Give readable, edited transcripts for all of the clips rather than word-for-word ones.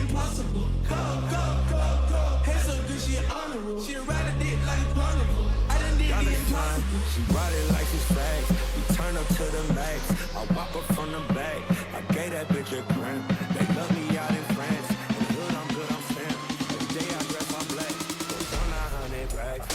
impossible. Go, go, go, go. Head so good, she honorable. She ride a dick like a carnival. I done did the impossible. She ride it like it's facts. We turn up to the max. I walk up from the back. I gave that bitch a cramp. They love me out in France. In the hood, I'm good, I'm stamped. Every day I dress, I'm black. Goes on 900 racks.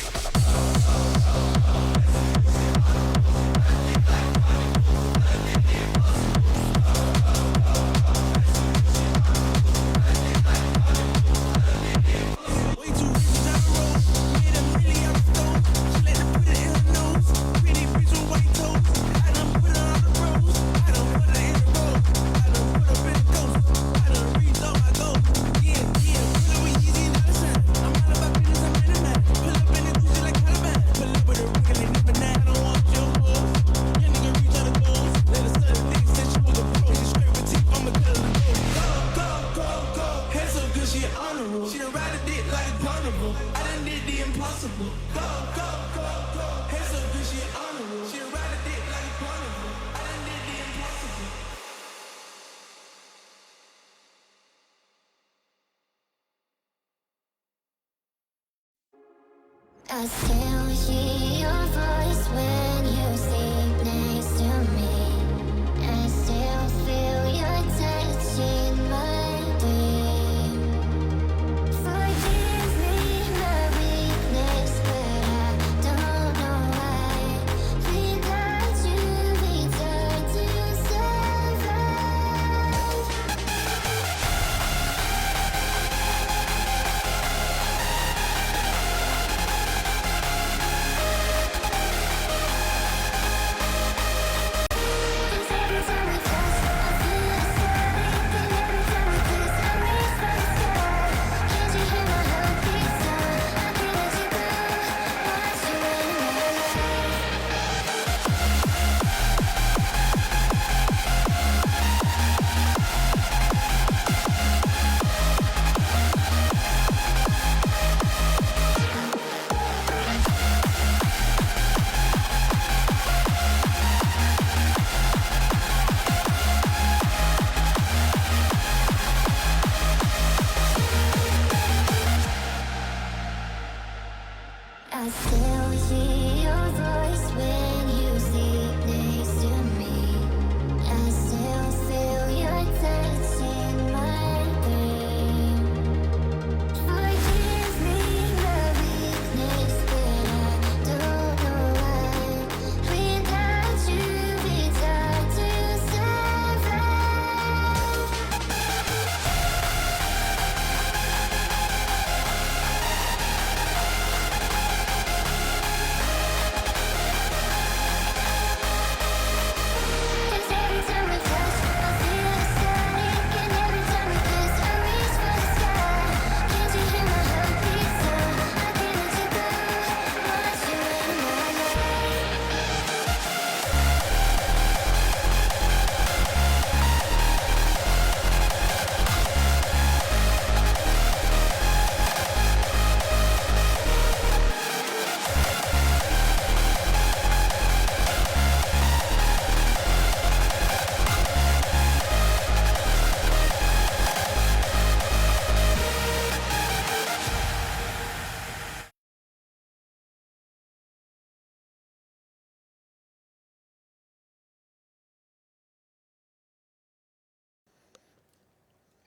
I still hear your voice when you sleep next to me. I still feel your touch in my dream. Forgive me my weakness, but I don't know why. Without you, it's hard to survive. I still hear your voice when you sleep next to me. I still feel your touch in my dream. Forgive me my weakness, but I don't know why. Without you, it's hard to survive. Every time we touch, I feel ecstatic, and every time we kiss, I reach for the sky. Can't you hear my heartbeat sound? I can't let you go. Want you in my life.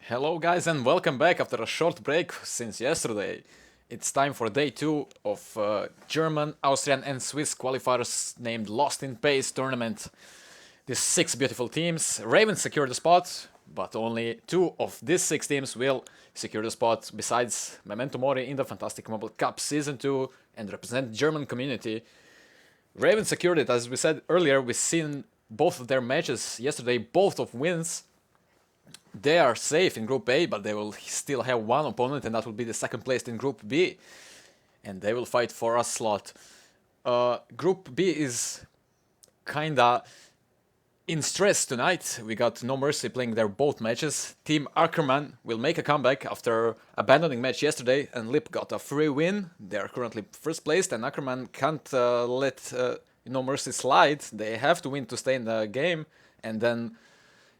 Hello guys and welcome back after a short break since yesterday. It's time for day 2 of German, Austrian and Swiss qualifiers named Lost in Pace tournament. These 6 beautiful teams. Ravens secured the spot, but only 2 of these 6 teams will secure the spot besides Memento Mori in the Fantastic Mobile Cup Season 2 and represent German community. Ravens secured it, as we said earlier. We've seen both of their matches yesterday, both of wins. They are safe in Group A, but they will still have one opponent, and that will be the second placed in Group B. And they will fight for a slot. Group B is kinda in stress tonight. We got No Mercy playing their both matches. Team Ackerman will make a comeback after abandoning match yesterday, and Lip got a free win. They are currently first placed, and Ackerman can't let No Mercy slide. They have to win to stay in the game, and then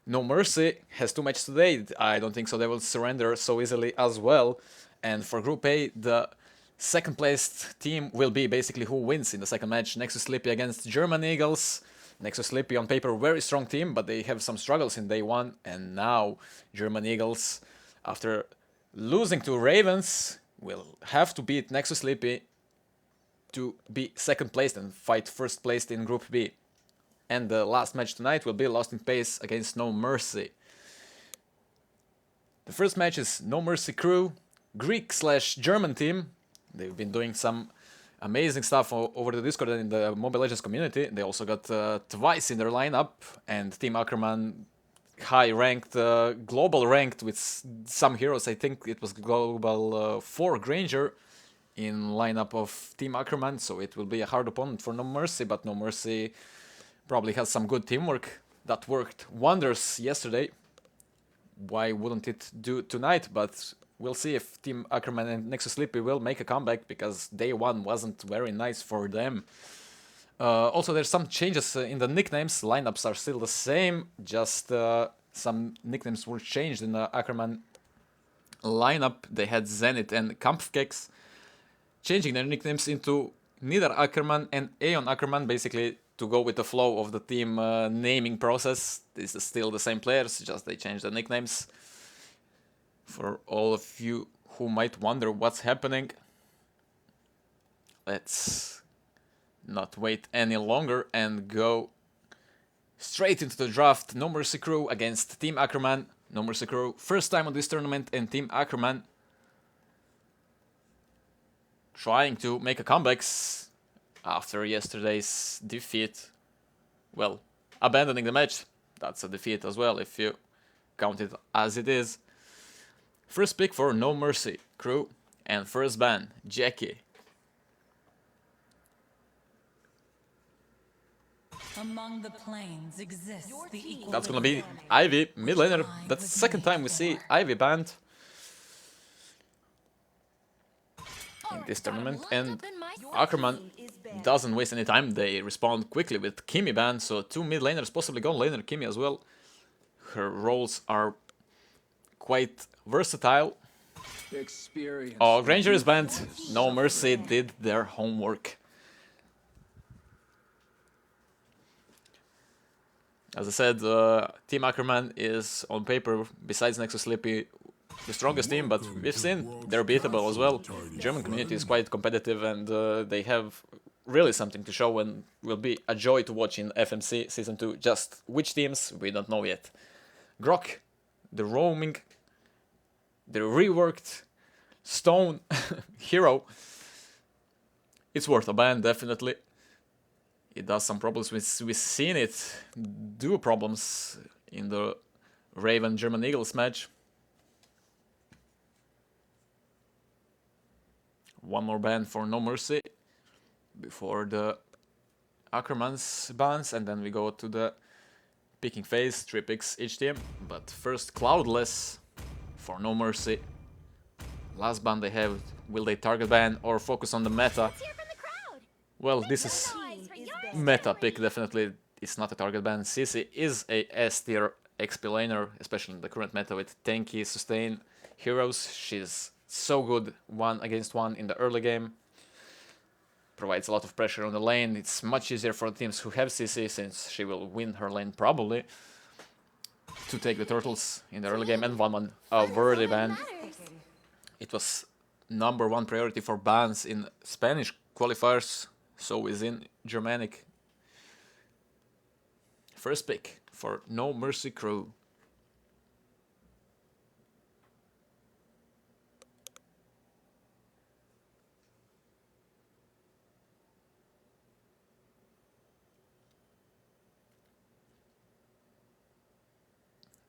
No Mercy has 2 matches today. I don't think so they will surrender so easily as well. And for Group A, the second placed team will be basically who wins in the second match. Nexus Sleepy against German Eagles. Nexus Sleepy on paper, very strong team, but they have some struggles in day one. And now German Eagles, after losing to Ravens, will have to beat Nexus Sleepy to be second placed and fight first placed in Group B. And the last match tonight will be Lost in Pace against No Mercy. The first match is No Mercy Crew, Greek/German team. They've been doing some amazing stuff over the Discord and in the Mobile Legends community. They also got twice in their lineup, and Team Ackerman high ranked, global ranked with some heroes. I think it was global 4 Granger in lineup of Team Ackerman, so it will be a hard opponent for No Mercy, but No Mercy probably has some good teamwork that worked wonders yesterday. Why wouldn't it do tonight? But we'll see if Team Ackerman and Nexus Sleepy will make a comeback, because day one wasn't very nice for them. Also, there's some changes in the nicknames. Lineups are still the same, just some nicknames were changed in the Ackerman lineup. They had Zenith and Kampfkex, changing their nicknames into Nieder Ackerman and Aeon Ackerman, basically to go with the flow of the team naming process. This is still the same players, just they changed the nicknames. For all of you who might wonder what's happening, let's not wait any longer and go straight into the draft. No Mercy Crew against Team Ackerman. No Mercy Crew, first time on this tournament, and Team Ackerman trying to make a comeback after yesterday's defeat. Well, abandoning the match, that's a defeat as well if you count it as it is. First pick for No Mercy Crew, and first ban, Jackie. Among the planes exists the equal. That's gonna be Ivy, mid laner. That's the second time we see Ivy banned in this tournament, and Ackerman doesn't waste any time. They respond quickly with Kimi ban, so 2 mid laners, possibly gone laner Kimi as well. Her roles are quite versatile. Oh, Granger is banned. No Mercy did their homework. As I said, Team Ackerman is on paper, besides Nexus Sleepy, the strongest team, but we've seen they're beatable as well. The German community is quite competitive, and they have really something to show, and will be a joy to watch in FMC Season 2. Just which teams, we don't know yet. Grok, the roaming, the reworked Stone hero. It's worth a ban, definitely. It does some problems. We've seen it do problems in the Raven German Eagles match. One more ban for No Mercy before the Ackerman's bans, and then we go to the picking phase, 3 picks each team. But first, Cloudless for No Mercy. Last ban they have, will they target ban or focus on the meta? Well, this is meta pick, definitely. It's not a target ban. Sisi is a S tier XP laner, especially in the current meta with tanky sustain heroes. She's so good 1-against-1 in the early game. Provides a lot of pressure on the lane. It's much easier for the teams who have CC, since she will win her lane probably, to take the turtles in the early game. And 1-1 worthy ban. It was #1 priority for bans in Spanish qualifiers, so is in Germanic. First pick for No Mercy Crew.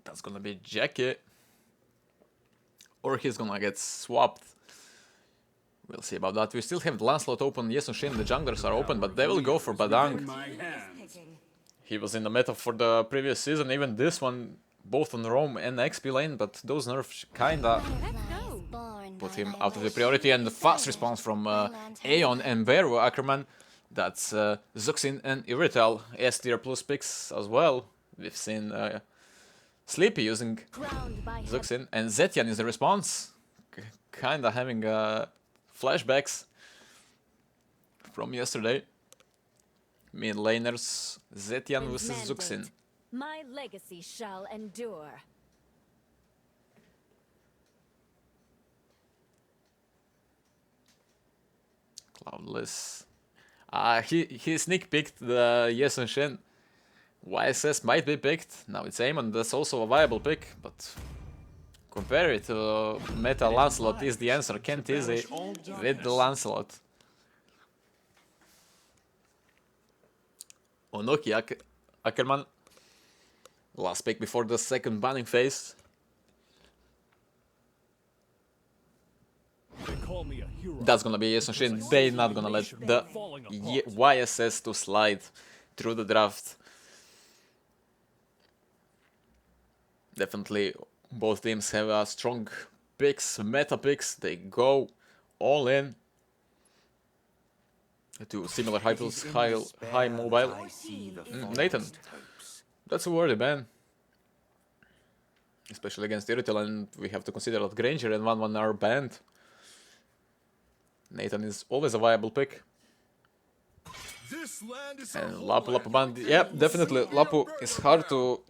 That's gonna be Jackie. Or he's gonna get swapped. We'll see about that. We still have the Lancelot open, Yesushin, the junglers are open, but they will go for Badang. He was in the meta for the previous season, even this one, both on Rome and XP lane, but those nerfs kinda put him out of the priority. And the fast response from Aeon and Veru Ackerman. That's Zuxin and Irital, S tier plus picks as well. We've seen Sleepy using Ground by Zuxin, and Zetian is the response. Kinda having flashbacks from yesterday. Mid laners, Zetian With versus Zuxin. mandate, my legacy shall endure. Cloudless. He sneak peeked the Yes and Shin. YSS might be picked. Now it's Amon, that's also a viable pick, but compare it to Meta Lancelot is the answer. Can't easy with the Lancelot. Onoki Ackerman. Last pick before the second banning phase. That's gonna be Yes and Shin. They not gonna let the YSS to slide through the draft. Definitely both teams have strong picks, meta picks. They go all in to similar high mobile. Nathan, that's a worthy ban. Especially against Irrital, and we have to consider that Granger and 1-1 are banned. Nathan is always a viable pick. And Lapu banned. Yeah, definitely Lapu is hard to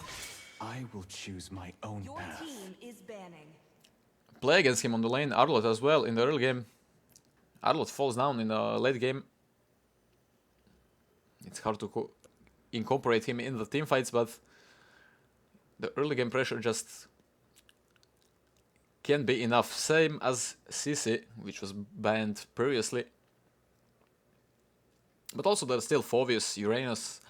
I will choose my own Your path. team is banning. play against him on the lane. Arlott as well in the early game. Arlott falls down in the late game. It's hard to incorporate him in the team fights, but the early game pressure just can't be enough. Same as CC, which was banned previously. But also there's still Phoveus, Uranus.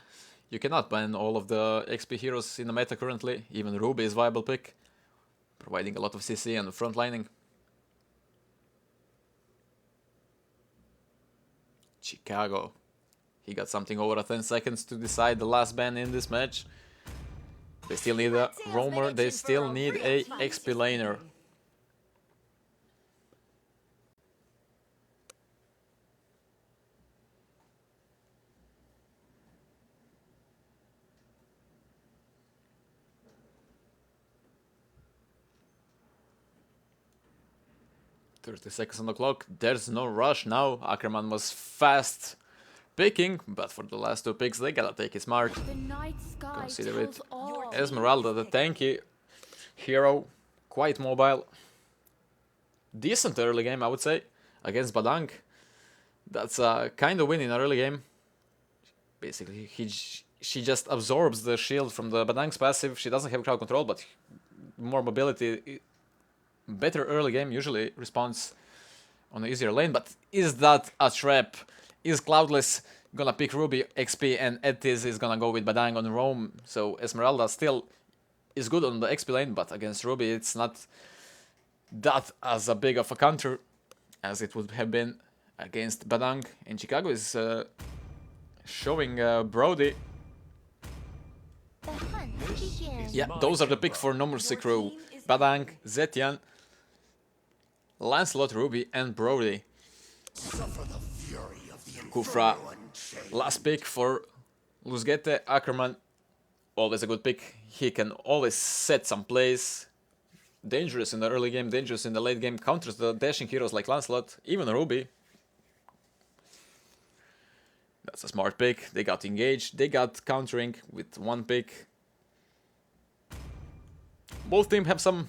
You cannot ban all of the XP heroes in the meta currently. Even Ruby is viable pick, providing a lot of CC and frontlining. Chicago. He got something over 10 seconds to decide the last ban in this match. They still need a roamer, they still need a XP laner. .30 seconds on the clock, there's no rush now. Ackerman was fast picking, but for the last two picks they gotta take it smart. The night sky Consider it tells all. Esmeralda, the tanky hero, quite mobile. Decent early game, I would say, against Badang. That's a kind of win in an early game. Basically, she just absorbs the shield from the Badang's passive. She doesn't have crowd control, but more mobility. Better early game usually responds on an easier lane, but is that a trap? Is Cloudless gonna pick Ruby XP and Etis is gonna go with Badang on roam? So Esmeralda still is good on the XP lane, but against Ruby it's not that as a big of a counter as it would have been against Badang. And Chicago is showing Brody. The hunt begins. Yeah, those are the picks for No Mercy crew. Badang, Zetian, Lancelot, Ruby, and Brody. Kufra, last pick for Luzgete. Ackerman, always a good pick. He can always set some plays. Dangerous in the early game, dangerous in the late game. Counters the dashing heroes like Lancelot, even Ruby. That's a smart pick. They got engaged. They got countering with one pick. Both teams have some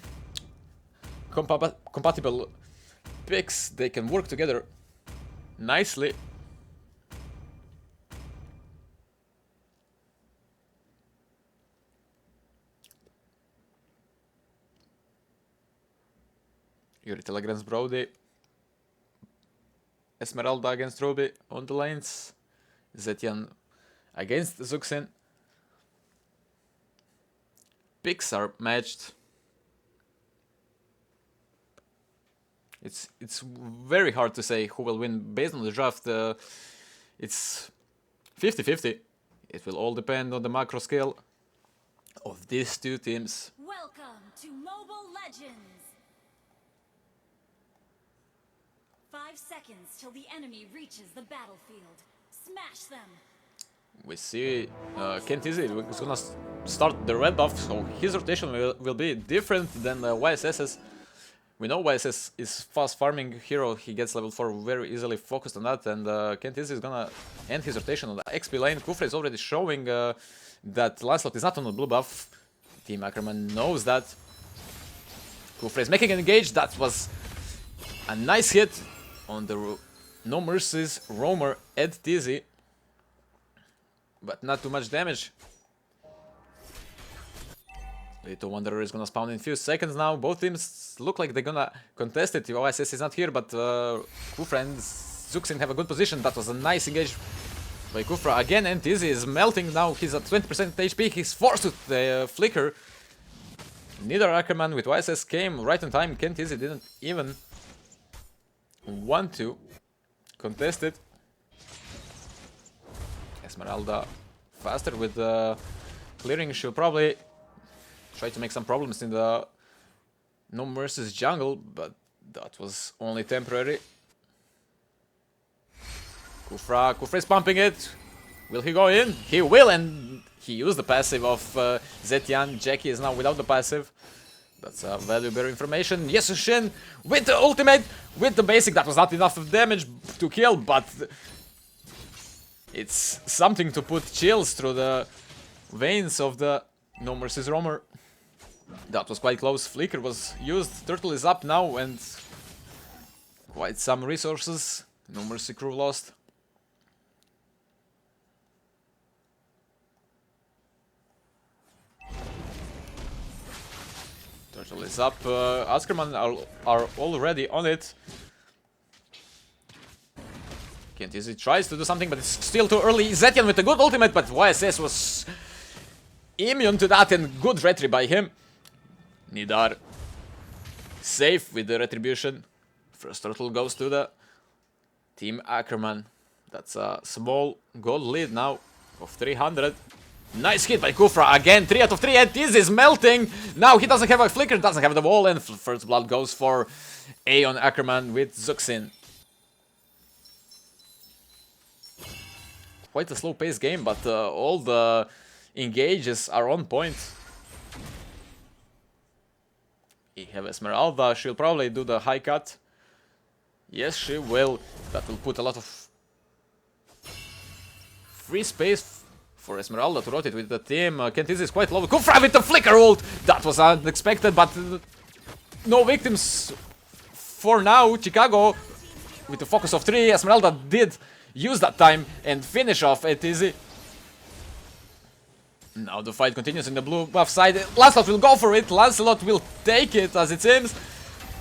compatible picks. They can work together nicely. Yuritel against Brody. Esmeralda against Ruby on the lanes. Zetian against Zuxin. Picks are matched. It's very hard to say who will win based on the draft. It's 50-50. It will all depend on the macro skill of these two teams. Welcome to Mobile Legends! 5 seconds till the enemy reaches the battlefield. Smash them! We see Kentizi is gonna start the red buff, so his rotation will be different than YSS's. We know YSS is fast farming hero, he gets level 4 very easily, focused on that, and Kentizi is gonna end his rotation on the XP lane. Kufra is already showing that Lancelot is not on the blue buff. Team Ackerman knows that. Kufra is making an engage, that was a nice hit on the No Mercies roamer Ed Tizzy. But not too much damage. Little Wanderer is gonna spawn in a few seconds now. Both teams look like they're gonna contest it. OSS is not here, but Kufra and Zuxin have a good position. That was a nice engage by Kufra. Again, and Tizzy is melting now. He's at 20% HP. He's forced to flicker. Neither Ackerman with YSS came right on time. Ken Tizzy didn't even want to contest it. Esmeralda faster with clearing. She'll probably try to make some problems in the No Mercy's jungle, but that was only temporary. Kufra is pumping it. Will he go in? He will, and he used the passive of Zetian. Jackie is now without the passive. That's valuable information. Yesushin with the ultimate, with the basic. That was not enough of damage to kill, but it's something to put chills through the veins of the No Mercy's roamer. That was quite close. Flicker was used. Turtle is up now, and quite some resources. No Mercy crew lost. Turtle is up. Askerman are already on it. Kentizi tries to do something, but it's still too early. Zetian with a good ultimate, but YSS was immune to that, and good retry by him. Nidar safe with the retribution. First turtle goes to the Team Ackerman. That's a small gold lead now of 300. Nice hit by Kufra again. 3 out of 3, and Tiz is melting. Now he doesn't have a flicker, doesn't have the wall, and first blood goes for Aeon Ackerman with Zuxin. Quite a slow-paced game, but all the engages are on point. We have Esmeralda. She'll probably do the high cut. Yes, she will. That will put a lot of free space for Esmeralda to rotate with the team. Kentiz is quite low. Kufra with the flicker ult! That was unexpected, but no victims for now. Chicago with the focus of 3. Esmeralda did use that time and finish off Etizi. Now the fight continues in the blue buff side. Lancelot will go for it. Lancelot will take it, as it seems.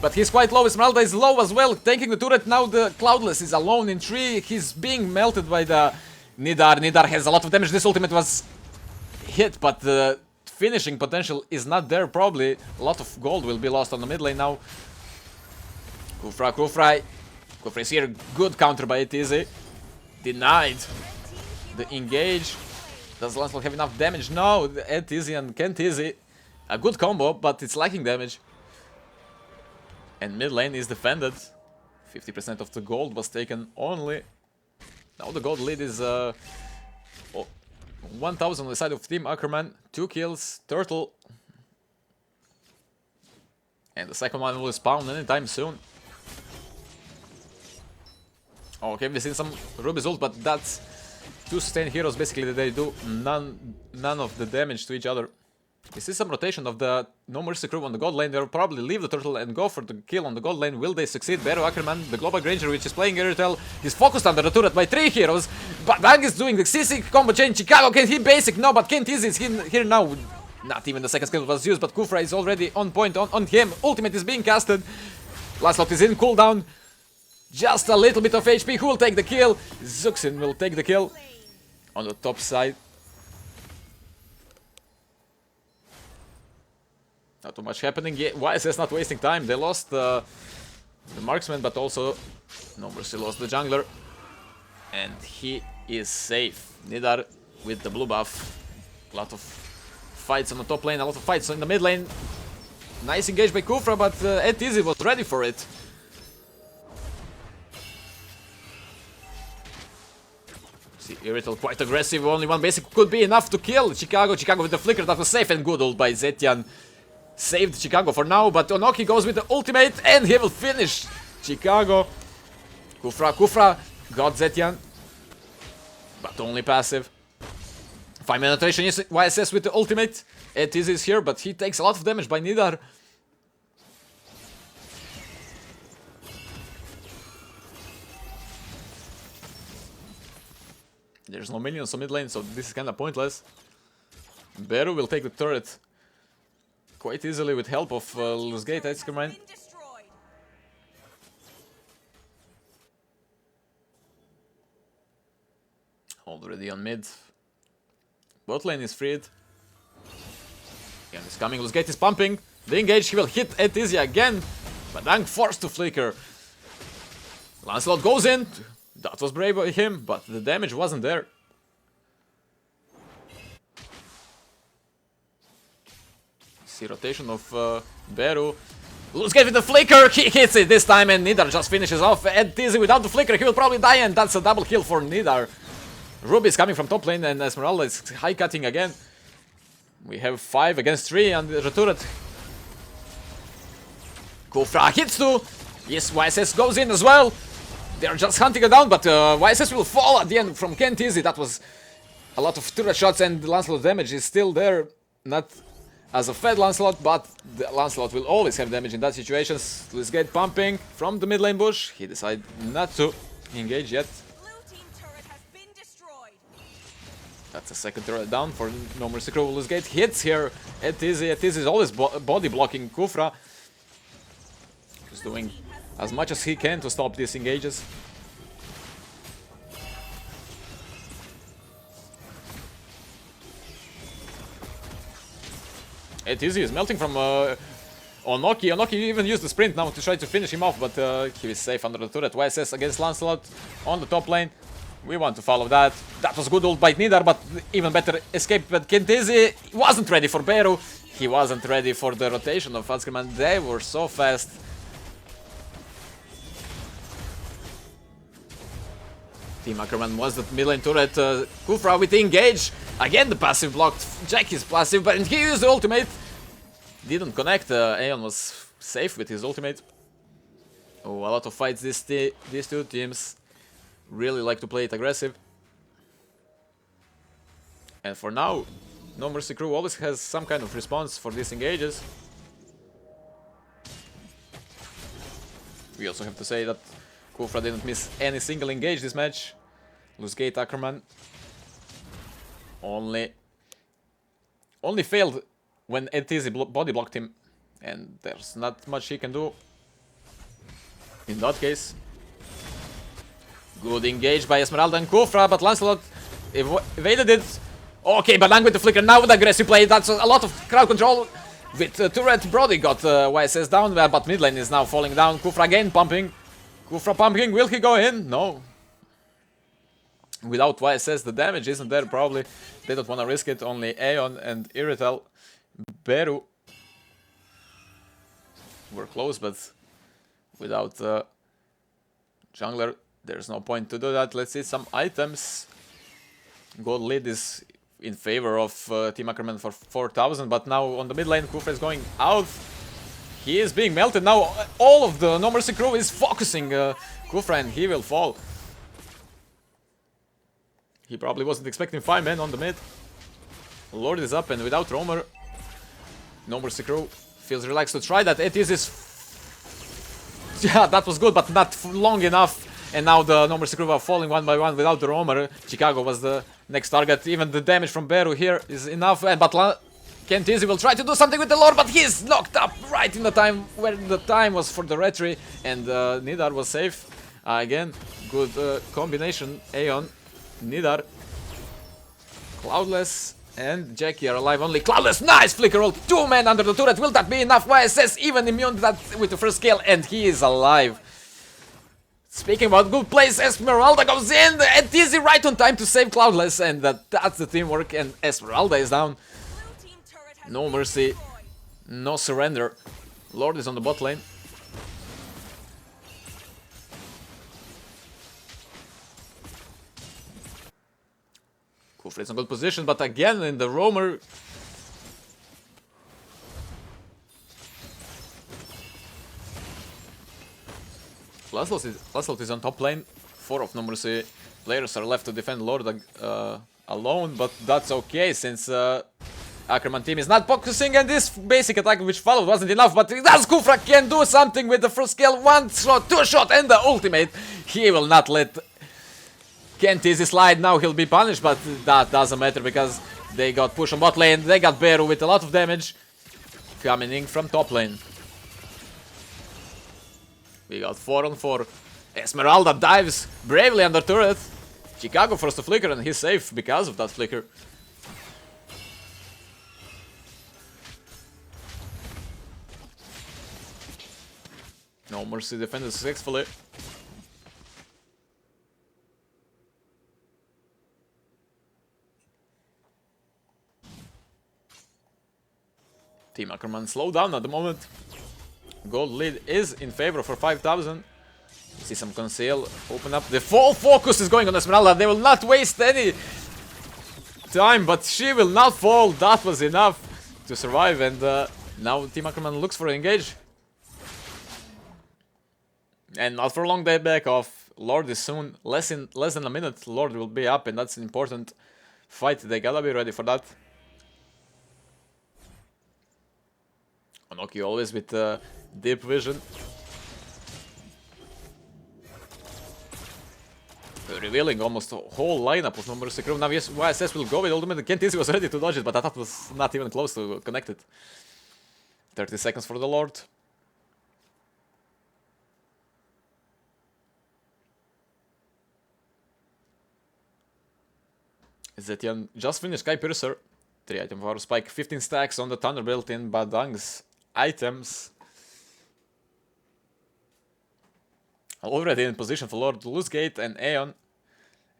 But he's quite low. Esmeralda is low as well, taking the turret. Now the Cloudless is alone in 3. He's being melted by the Nidar. Nidar has a lot of damage. This ultimate was hit, but the finishing potential is not there probably. A lot of gold will be lost on the mid lane now. Kufra is here. Good counter by Etizi. Denied the engage. Does Lancelot have enough damage? No, Etizi and Kentizi. A good combo, but it's lacking damage. And mid lane is defended. 50% of the gold was taken only. Now the gold lead is 1000 on the side of Team Ackerman. 2 kills, Turtle. And the second one will spawn anytime soon. Okay, we've seen some Ruby's ult, but that's 2 sustained heroes basically that they do none of the damage to each other. We see some rotation of the No Mercy crew on the gold lane. They'll probably leave the turtle and go for the kill on the gold lane. Will they succeed? Baron Ackerman, the Global Granger, which is playing Airtel, is focused under the turret by 3 heroes. But Bang is doing the CC combo chain. Chicago can hit basic. No, but Kent is here now. Not even the second skill was used, but Kufra is already on point on him. Ultimate is being casted. Lancelot is in cooldown. Just a little bit of HP. Who will take the kill? Zuxin will take the kill on the top side. Not too much happening. Yeah, YSS not wasting time. They lost the marksman, but also No Mercy lost the jungler. And he is safe. Nidar with the blue buff. A lot of fights on the top lane, a lot of fights in the mid lane. Nice engage by Kufra, but Etizi was ready for it. See, Irrital quite aggressive, only one basic could be enough to kill Chicago. Chicago with the flicker, that was safe, and good ult by Zetian. Saved Chicago for now, but Onoki goes with the ultimate, and he will finish Chicago. Kufra got Zetian, but only passive. 5-minute rotation is YSS with the ultimate. Etiz is here, but he takes a lot of damage by Nidar. There's no minions on mid lane, so this is kinda pointless. Beru will take the turret quite easily with help of Luzgate Ice Cream Mine. Already on mid. Bot lane is freed. Again, is coming. Luzgate is pumping. The engage, he will hit Etizia again. But Dang forced to flicker. Lancelot goes in. That was brave by him, but the damage wasn't there. See rotation of Beru. Luzgate with the flicker. He hits it this time, and Nidar just finishes off. Etizia without the flicker, he will probably die, and that's a double kill for Nidar. Ruby is coming from top lane, and Esmeralda is high cutting again. We have 5 against 3 on the turret. Kufra hits 2. Yes, YSS goes in as well. They are just hunting it down, but YSS will fall at the end from Kent Easy. That was a lot of turret shots, and Lancelot damage is still there. Not as a fed Lancelot, but the Lancelot will always have damage in that situation. Let's get pumping from the mid lane bush. He decided not to engage yet. That's a second turret down for No Mercy Crew. Luzgate hits here at Tizzy. Tizzy is always body blocking Kufra. He's doing as much as he can to stop these engages. Tizzy is melting from Onoki. Onoki even used the sprint now to try to finish him off, but he is safe under the turret. YSS against Lancelot on the top lane. We want to follow that. That was good ult by Nidar, but even better escape. But Kentezi wasn't ready for Beru. He wasn't ready for the rotation of Fatskerman. They were so fast. Team Ackerman was the mid lane turret. Kufra with the engage. Again the passive blocked. Jackie's passive, but he used the ultimate. Didn't connect. Aeon was safe with his ultimate. Oh, a lot of fights these two teams. Really like to play it aggressive. And for now, No Mercy Crew always has some kind of response for these engages. We also have to say that Kufra didn't miss any single engage this match. Luzgate Ackerman only failed when ETZ body blocked him, and there's not much he can do in that case. Good engage by Esmeralda and Kufra, but Lancelot evaded it. Okay, Badang with the flicker, now with aggressive play. That's a lot of crowd control. With turret, Brody got YSS down, but mid lane is now falling down. Kufra again pumping. Kufra pumping, will he go in? No. Without YSS, the damage isn't there, probably. They don't want to risk it, only Aeon and Iritel. Beru were close, but without jungler, there's no point to do that. Let's see some items. Gold lead is in favor of Team Ackerman for 4,000, but now on the mid lane, Kufra is going out. He is being melted now. All of the No Mercy Crew is focusing Kufra, and he will fall. He probably wasn't expecting 5 men on the mid. Lord is up, and without roamer, No Mercy Crew feels relaxed to try that. It is yeah, that was good, but not long enough. And now the No Mercy Crew are falling one by one without the roamer. Chicago was the next target. Even the damage from Beru here is enough. But Kentizi will try to do something with the Lord, but he's knocked up right in the time where the time was for the retry. And Nidar was safe. Again, good combination. Aeon, Nidar, Cloudless, and Jackie are alive. Only Cloudless. Nice flicker roll. 2 men under the turret. Will that be enough? YSS even immune to that with the first kill, and he is alive. Speaking about good plays, Esmeralda goes in, and easy right on time to save Cloudless, and that's the teamwork, and Esmeralda is down. No mercy, no surrender. Lord is on the bot lane. Kufra is in good position, but again in the roamer. Laszlo is on top lane. 4 of No Mercy players are left to defend Lord alone, but that's okay since Ackerman team is not focusing, and this basic attack which followed wasn't enough, but does Kufra can do something with the first kill. 1 shot, 2 shot, and the ultimate. He will not let Kent easy slide. Now he'll be punished, but that doesn't matter because they got push on bot lane. They got Beru with a lot of damage coming in from top lane. We got 4 on 4. Esmeralda dives bravely under turret. Chicago forced to flicker and he's safe because of that flicker. No Mercy defended successfully. Team Ackerman slow down at the moment. Gold lead is in favor for 5,000. See some conceal open up. The full focus is going on Esmeralda. They will not waste any time, but she will not fall. That was enough to survive, and now Team Ackerman looks for an engage. And not for long they back off. Lord is soon, less than a minute. Lord will be up, and that's an important fight. They gotta be ready for that. Onoki always with deep vision. Revealing almost the whole lineup of No Mercy crew. Now yes, YSS will go with ultimate. Kent Easy was ready to dodge it, but I thought it was not even close to connect it. 30 seconds for the Lord. Zetian just finished Sky Piercer. 3 item power spike, 15 stacks on the Thunderbolt in Badang's items. Already in position for Lord Loosegate and Aeon.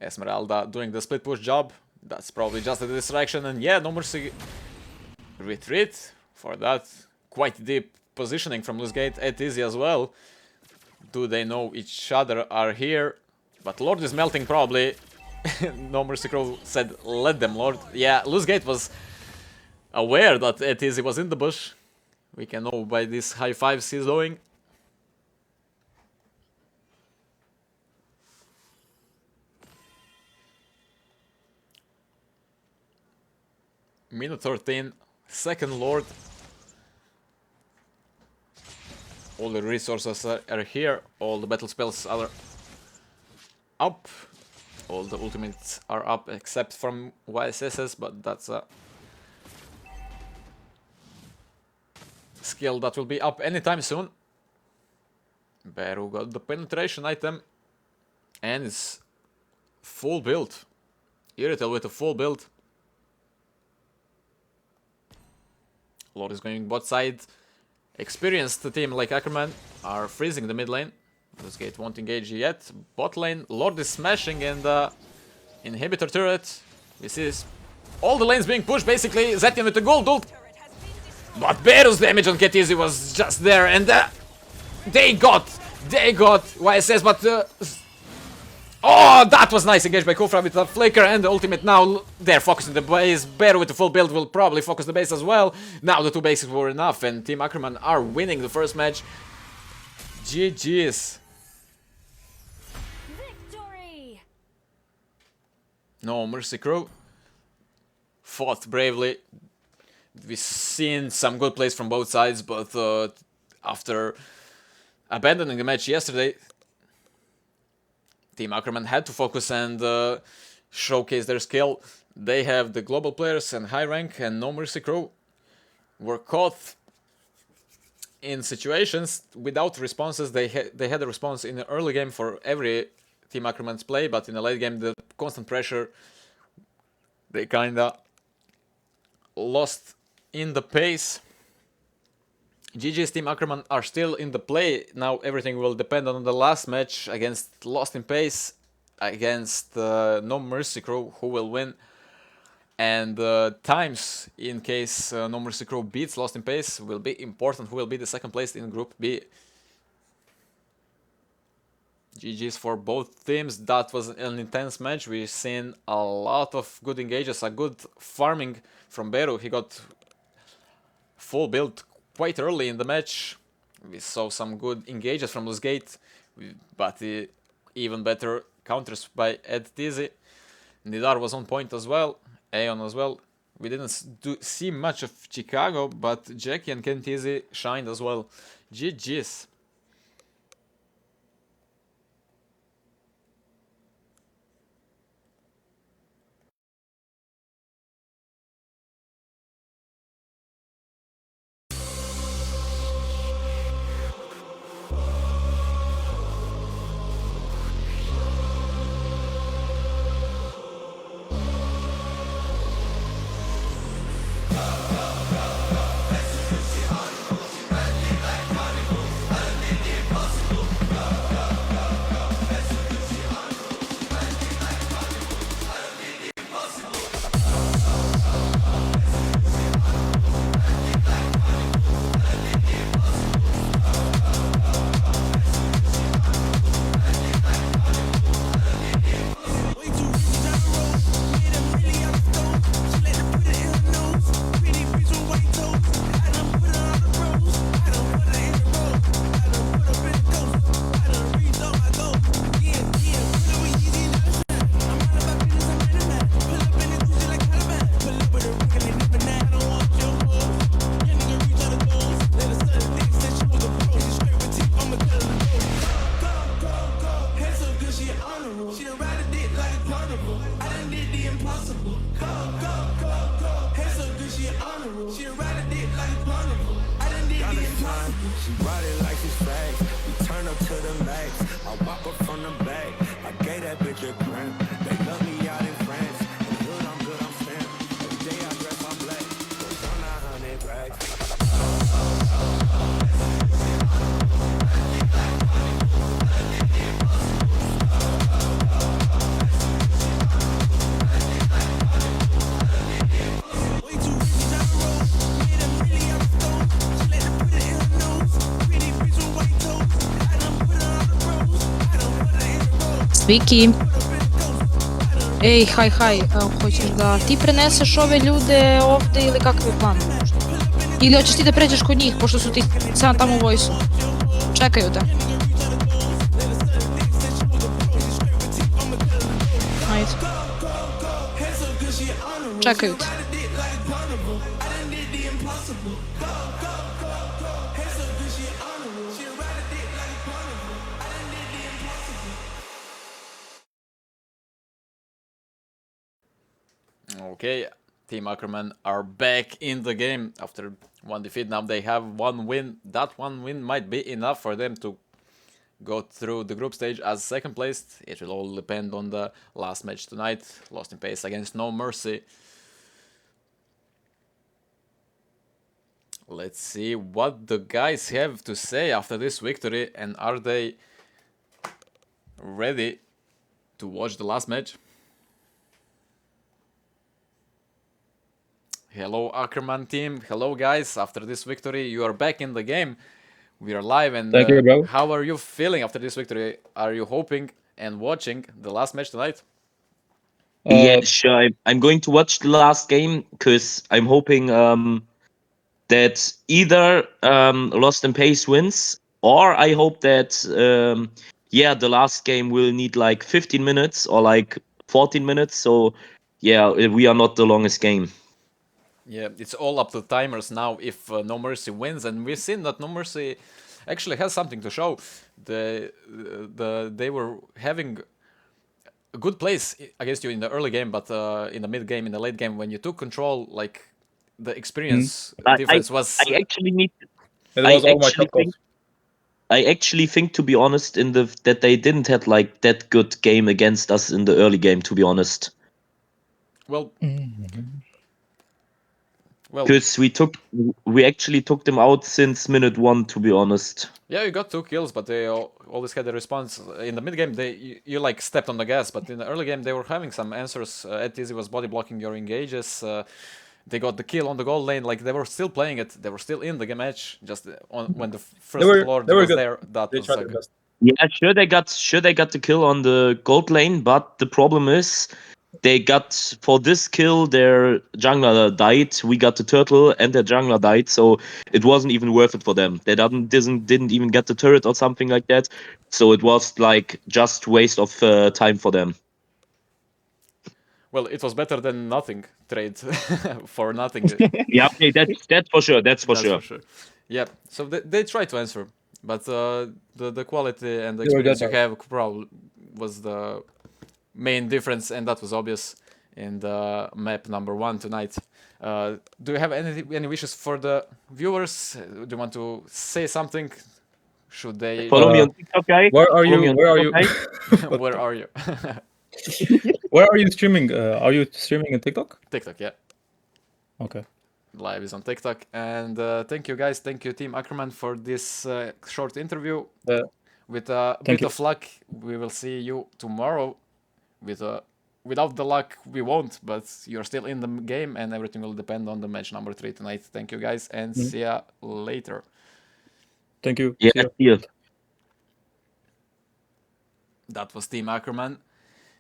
Esmeralda doing the split push job. That's probably just a distraction, and yeah, No Mercy retreat for that. Quite deep positioning from Loosegate at Easy as well. Do they know each other are here? But Lord is melting probably. No Mercy Crow said let them Lord. Yeah, Loosegate was aware that at Easy was in the bush. We can know by these high fives he's doing. Minute 13, second Lord. All the resources are here, all the battle spells are up, all the ultimates are up except from YSS's, but that's a skill that will be up anytime soon. Beru got the penetration item and it's full build. Irrital with a full build. Lord is going bot side. Experienced team like Ackerman are freezing the mid lane. This gate won't engage yet. Bot lane, Lord is smashing and inhibitor turret. This is all the lanes being pushed basically. Zetian with the gold ult. But Beru's damage on Get Easy was just there, and they got YSS, but oh, that was nice engaged by Kufra with the flicker and the ultimate. Now they're focusing the base. Beru with the full build will probably focus the base as well. Now the 2 bases were enough, and Team Ackerman are winning the first match. GG's. Victory! No Mercy Crew fought bravely. We've seen some good plays from both sides, but after abandoning the match yesterday, Team Ackerman had to focus and showcase their skill. They have the global players and high rank, and No Mercy Crew were caught in situations without responses. They had a response in the early game for every Team Ackerman's play, but in the late game, the constant pressure, they kinda lost in the pace. GG's Team Ackerman are still in the play. Now everything will depend on the last match against Lost in Pace, against No Mercy Crew, who will win. And times, in case No Mercy Crew beats Lost in Pace, will be important. Who will be the second place in Group B. GG's for both teams. That was an intense match. We've seen a lot of good engages, a good farming from Beru. He got full build quite early in the match. We saw some good engages from Losgate, but even better counters by Ed Tizzy. Nidar was on point as well, Aeon as well. We didn't see much of Chicago, but Jackie and Ken Tizzy shined as well. GG's. She ride it like it's facts. We turn up to the max. I walk up from the back. I gave that bitch a cramp. They love me out in France. In the hood, I'm good, I'm stamped. Every day I dress, I'm black. Goes on 900 racks. Вікі. Ей, хай. Хочеш да ти пренесеш ove ljude ovde ili kakav je plan? Ili hoćeš ti da pređeš kod njih, pošto su ti sad tamo u vojsu? Čekaju te. Ajde. Čekaju te. Okay, Team Ackerman are back in the game after one defeat. Now they have one win. That one win might be enough for them to go through the group stage as second placed. It will all depend on the last match tonight. Lost in Pace against No Mercy. Let's see what the guys have to say after this victory, and are they ready to watch the last match? Hello Ackerman team, hello guys, after this victory you are back in the game. We are live, and Thank you, bro. how are you feeling after this victory? Are you hoping and watching the last match tonight? Yeah, sure. I'm going to watch the last game because I'm hoping that either Lost in Pace wins, or I hope that the last game will need like 15 minutes or like 14 minutes. So yeah, we are not the longest game. Yeah, it's all up to timers now if No Mercy wins, and we've seen that No Mercy actually has something to show. They were having a good place against you in the early game, but in the mid game, in the late game, when you took control, like the experience difference was. I actually need. It was all my shot calls. I actually think, to be honest, that they didn't have like that good game against us in the early game. To be honest. Well, because we actually took them out since minute 1. To be honest. Yeah, you got 2 kills, but they always had a response. In the mid game, you like stepped on the gas, but in the early game, they were having some answers. Ed Tizzy was body blocking your engages. They got the kill on the gold lane. Like they were still playing it. They were still in the game match. Just when the first lord was good. there, that They was tried like their best. Yeah, sure they got the kill on the gold lane, but the problem is they got for this kill their jungler died. We got the turtle and their jungler died, so it wasn't even worth it for them. They didn't even get the turret or something like that, so it was like just waste of time for them. Well, it was better than nothing trade for nothing. Yeah, okay, that's for sure. That's for That's sure. for sure. Yeah, so they try to answer, but the quality and the They were experience you good, have probably was the main difference, and that was obvious in the map number 1 tonight. Do you have any wishes for the viewers? Do you want to say something? Should they? Follow me on TikTok, guys. Where are Follow me you? on Where are you? TikTok, guys. Where are you? Where are you streaming? Are you streaming in TikTok? TikTok, yeah. Okay. Live is on TikTok. And thank you guys, thank you Team Ackerman for this short interview. With a bit of luck, we will see you tomorrow. Without the luck, we won't, but you're still in the game and everything will depend on the match number 3 tonight. Thank you guys and see ya later. Thank you. Yeah, See ya. see ya. That was Team Ackerman.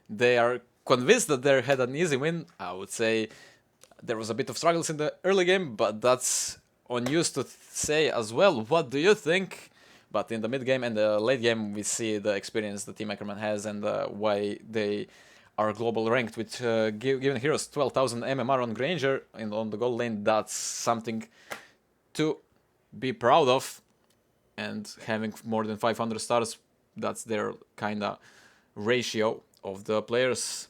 They are convinced that they had an easy win. I would say there was a bit of struggles in the early game, but that's on you to say as well. What do you think? But in the mid game and the late game, we see the experience that Team Ackerman has and why they are global ranked with given heroes 12,000 MMR on Granger and on the gold lane. That's something to be proud of. And having more than 500 stars, that's their kinda ratio of the players.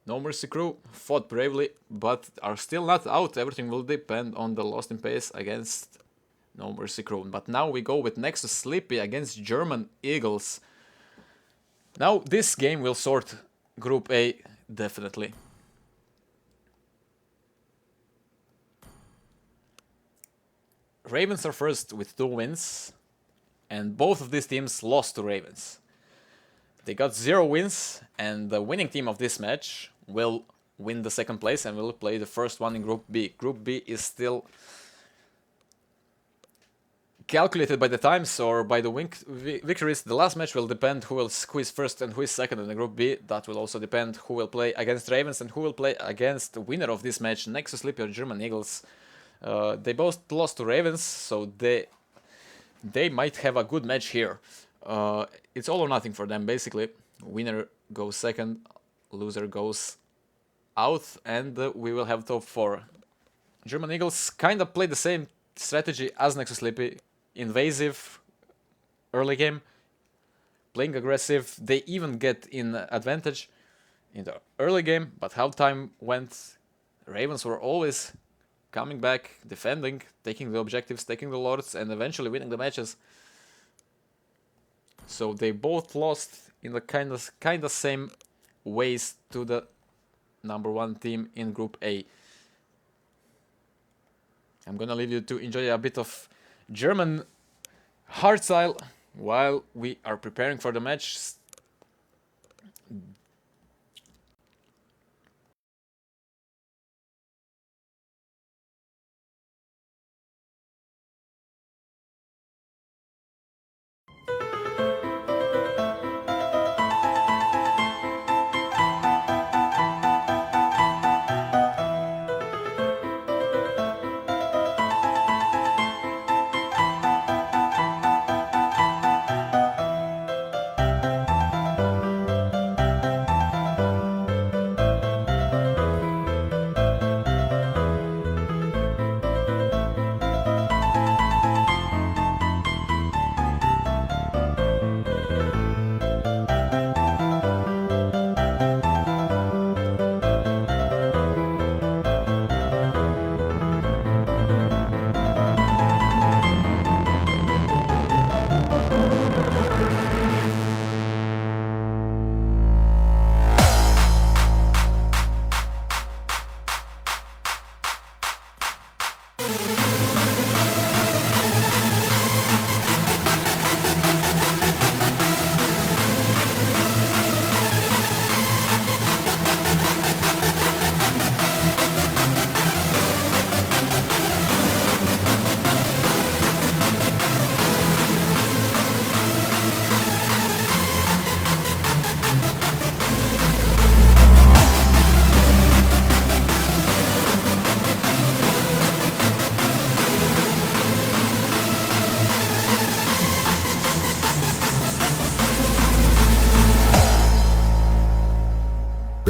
No Mercy crew fought bravely, but are still not out. Everything will depend on the Lost in Pace against No Mercy crew. But now we go with Nexus Sleepy against German Eagles. Now this game will sort Group A definitely. Ravens are first with 2 wins, and both of these teams lost to Ravens. They got 0 wins, and the winning team of this match will win the second place and will play the first one in Group B. Group B is still calculated by the times or by the victories. The last match will depend who is first and who is second in the Group B. That will also depend who will play against Ravens and who will play against the winner of this match, Nexus Sleepy or German Eagles. They both lost to Ravens, so they might have a good match here. It's all or nothing for them, basically. Winner goes second, loser goes out, and we will have top 4. German Eagles kind of play the same strategy as Nexus Sleepy. Invasive early game, playing aggressive. They even get in advantage in the early game, but how time went, Ravens were always coming back, defending, taking the objectives, taking the lords, and eventually winning the matches. So they both lost in the kind of same ways to the number 1 team in Group A. I'm gonna leave you to enjoy a bit of German hardstyle while we are preparing for the match.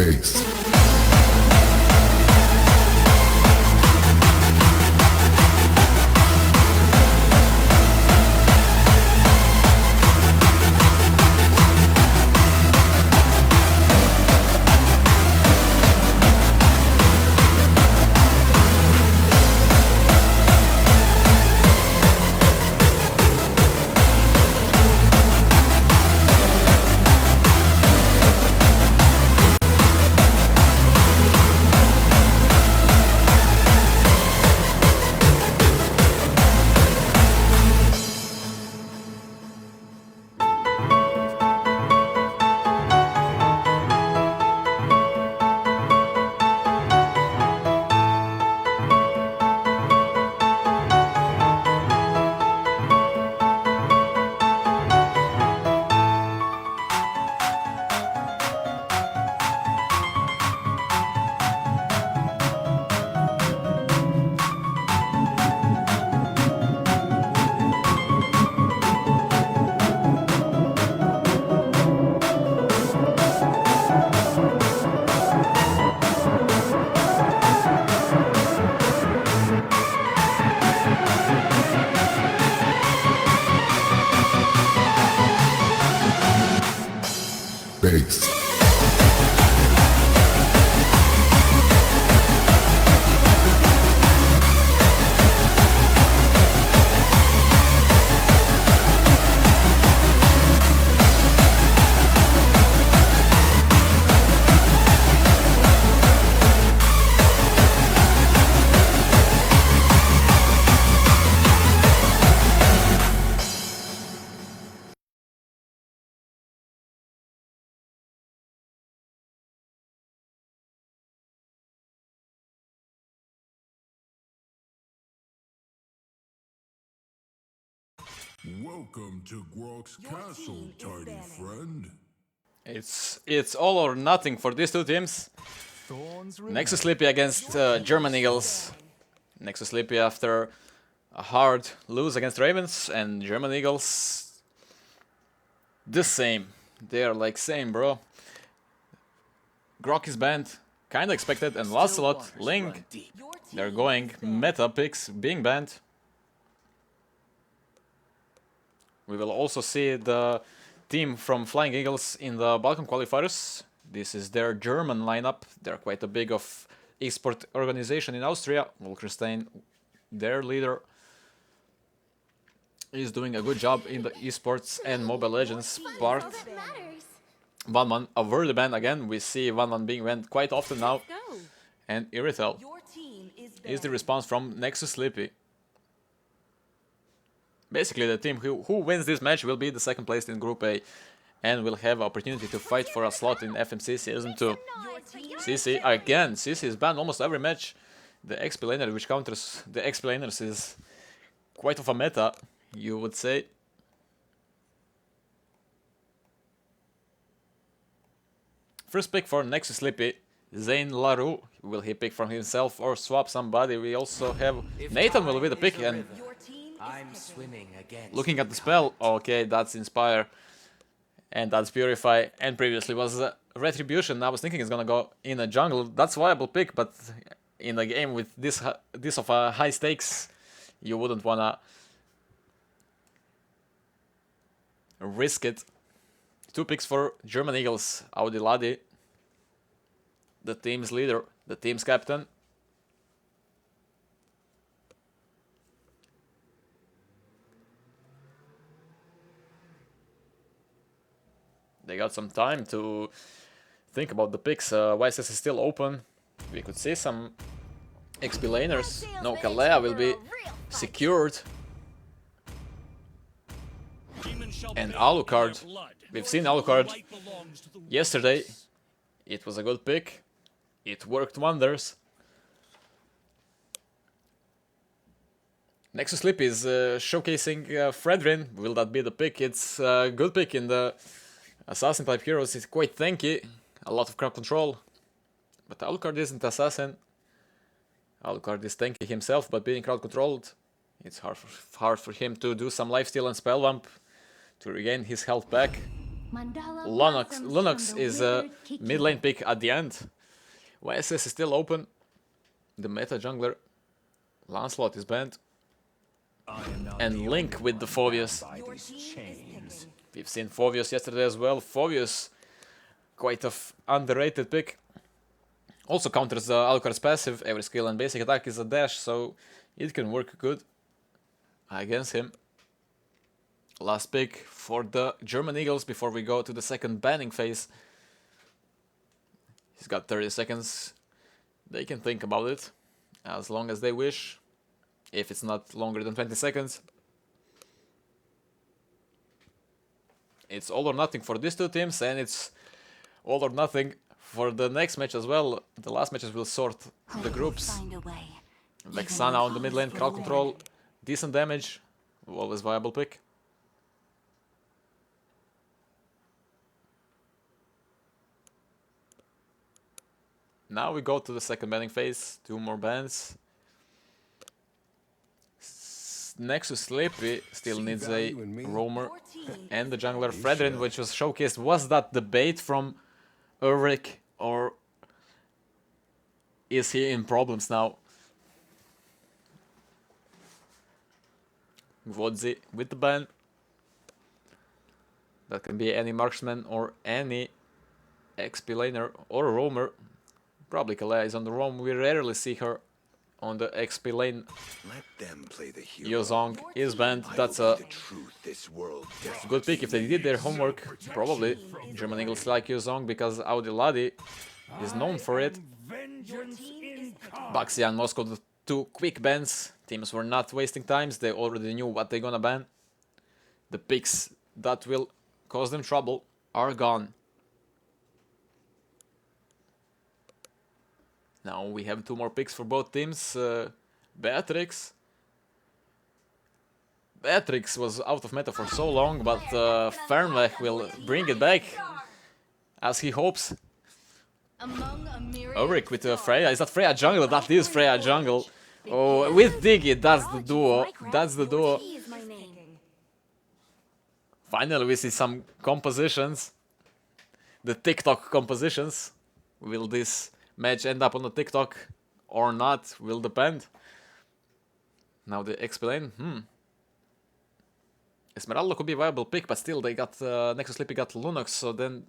Base. Base. Welcome to Grok's Castle, tiny friend. It's all or nothing for these two teams. Nexus Sleepy against German Eagles. Nexus Sleepy after a hard lose against Ravens, and German Eagles the same. They are like same, bro. Grok is banned, kinda expected, and Lancelot, Ling, they're going meta picks being banned. We will also see the team from Flying Eagles in the Balkan qualifiers. This is their German lineup. They're quite a big of esport organization in Austria. Wolkenstein, their leader, is doing a good job in the esports and Mobile Legends part. 1-1 avoid ban again. We see 1-1 being banned quite often now. And Iritel is the response from Nexus Sleepy. Basically, the team who wins this match will be the second place in Group A and will have opportunity to fight for a slot in FMC Season 2. CC again. CC is banned almost every match. The XP laner, which counters the XP laners, is quite of a meta, you would say. First pick for Nexus Sleepy, Zane Larue. Will he pick from himself or swap somebody? We also have Nathan will be the pick, and I'm swimming again. looking at the spell, okay, that's Inspire and that's Purify, and previously was Retribution. I was thinking it's gonna go in a jungle. That's viable pick, but in a game with this of a high stakes, you wouldn't wanna risk it. Two picks for German Eagles, Audi Ladi, the team's leader, the team's captain. They got some time to think about the picks. YSS is still open. We could see some XP laners. No, Kalea will be secured. And Alucard. We've seen Alucard yesterday. It was a good pick. It worked wonders. Nexus Sleepy is showcasing Fredrin. Will that be the pick? It's a good pick in the Assassin type heroes. Is quite tanky, a lot of crowd control, but Alucard isn't assassin. Alucard is tanky himself, but being crowd controlled, it's hard for him to do some lifesteal and spell vamp to regain his health back. Lunox is a mid lane pick at the end. YSS is still open. The meta jungler Lancelot is banned. And Link with the Phoveus. We've seen Phoveus yesterday as well. Phoveus, quite a underrated pick. Also counters Alucard's passive. Every skill and basic attack is a dash, so it can work good against him. Last pick for the German Eagles before we go to the second banning phase. He's got 30 seconds. They can think about it as long as they wish. If it's not longer than 20 seconds. It's all or nothing for these two teams, and it's all or nothing for the next match as well. The last matches will sort the groups. Vexana on the mid lane, crowd control, decent damage, always viable pick. Now we go to the second banning phase, 2 more bans. Nexus Sleepy still needs a roamer and the jungler Fredrin, which was showcased. Was that the bait from Ulrich, or is he in problems now? Gvodzi with the ban. That can be any marksman or any XP laner or a roamer. Probably Kalea is on the roam. We rarely see her on the XP lane. Let them play the hero. Yozong is banned. That's a good pick if they did their homework. Probably German Eagles like Yozong because Audiladi is known for it. Baxi and Moscow, the 2 quick bans. Teams were not wasting times. They already knew what they're gonna ban. The picks that will cause them trouble are gone. Now we have 2 more picks for both teams. Beatrix. Beatrix was out of meta for so long, but Fernweg will bring it back, as he hopes. Ulrich with Freya. Is that Freya jungle? That is Freya jungle. Oh, with Diggy, that's the duo. That's the duo. Finally, we see some compositions. The TikTok compositions. Will this match end up on the TikTok or not? Will depend. Now the explain. Esmeralda could be a viable pick, but still they got Nexus Sleepy got Lunox, so then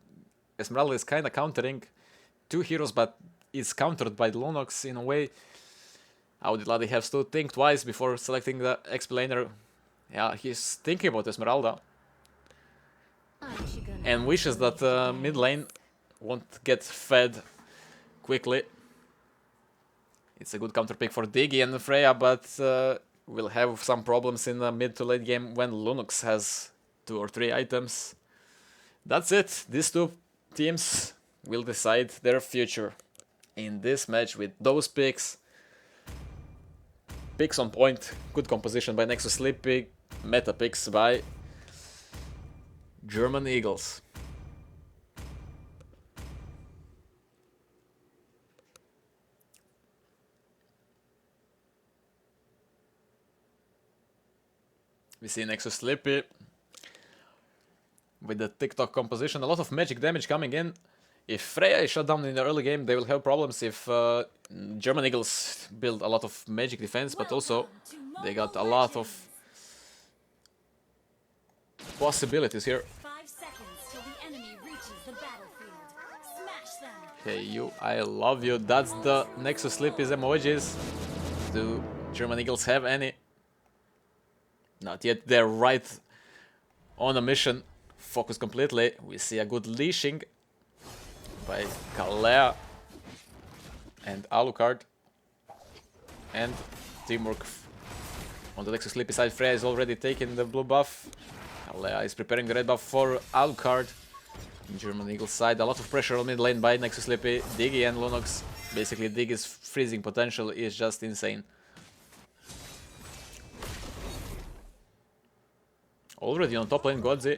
Esmeralda is kind of countering 2 heroes, but is countered by Lunox in a way. Audiladi has to think twice before selecting the explainer. Yeah, he's thinking about Esmeralda and wishes that mid lane won't get fed quickly. It's a good counter pick for Diggy and Freya, but we'll have some problems in the mid to late game when Lunox has 2 or 3 items. That's it. These 2 teams will decide their future in this match with those picks. Picks on point. Good composition by Nexus Sleepy. Meta picks by German Eagles. We see Nexus Sleepy with the TikTok composition. A lot of magic damage coming in. If Freya is shut down in the early game, they will have problems. If German Eagles build a lot of magic defense, but also they got a lot of possibilities here. 5 seconds till the enemy reaches the battlefield. Smash them. Hey you, I love you. That's the Nexus Sleepy's emojis. Do German Eagles have any? Not yet. They're right on a mission. Focus completely. We see a good leashing by Kalea and Alucard. And teamwork on the Nexus Sleepy side. Freya is already taking the blue buff. Kalea is preparing the red buff for Alucard. German Eagle side. A lot of pressure on mid lane by Nexus Sleepy. Diggy and Lunox. Basically Diggy's freezing potential is just insane. Already on top lane, Godzi.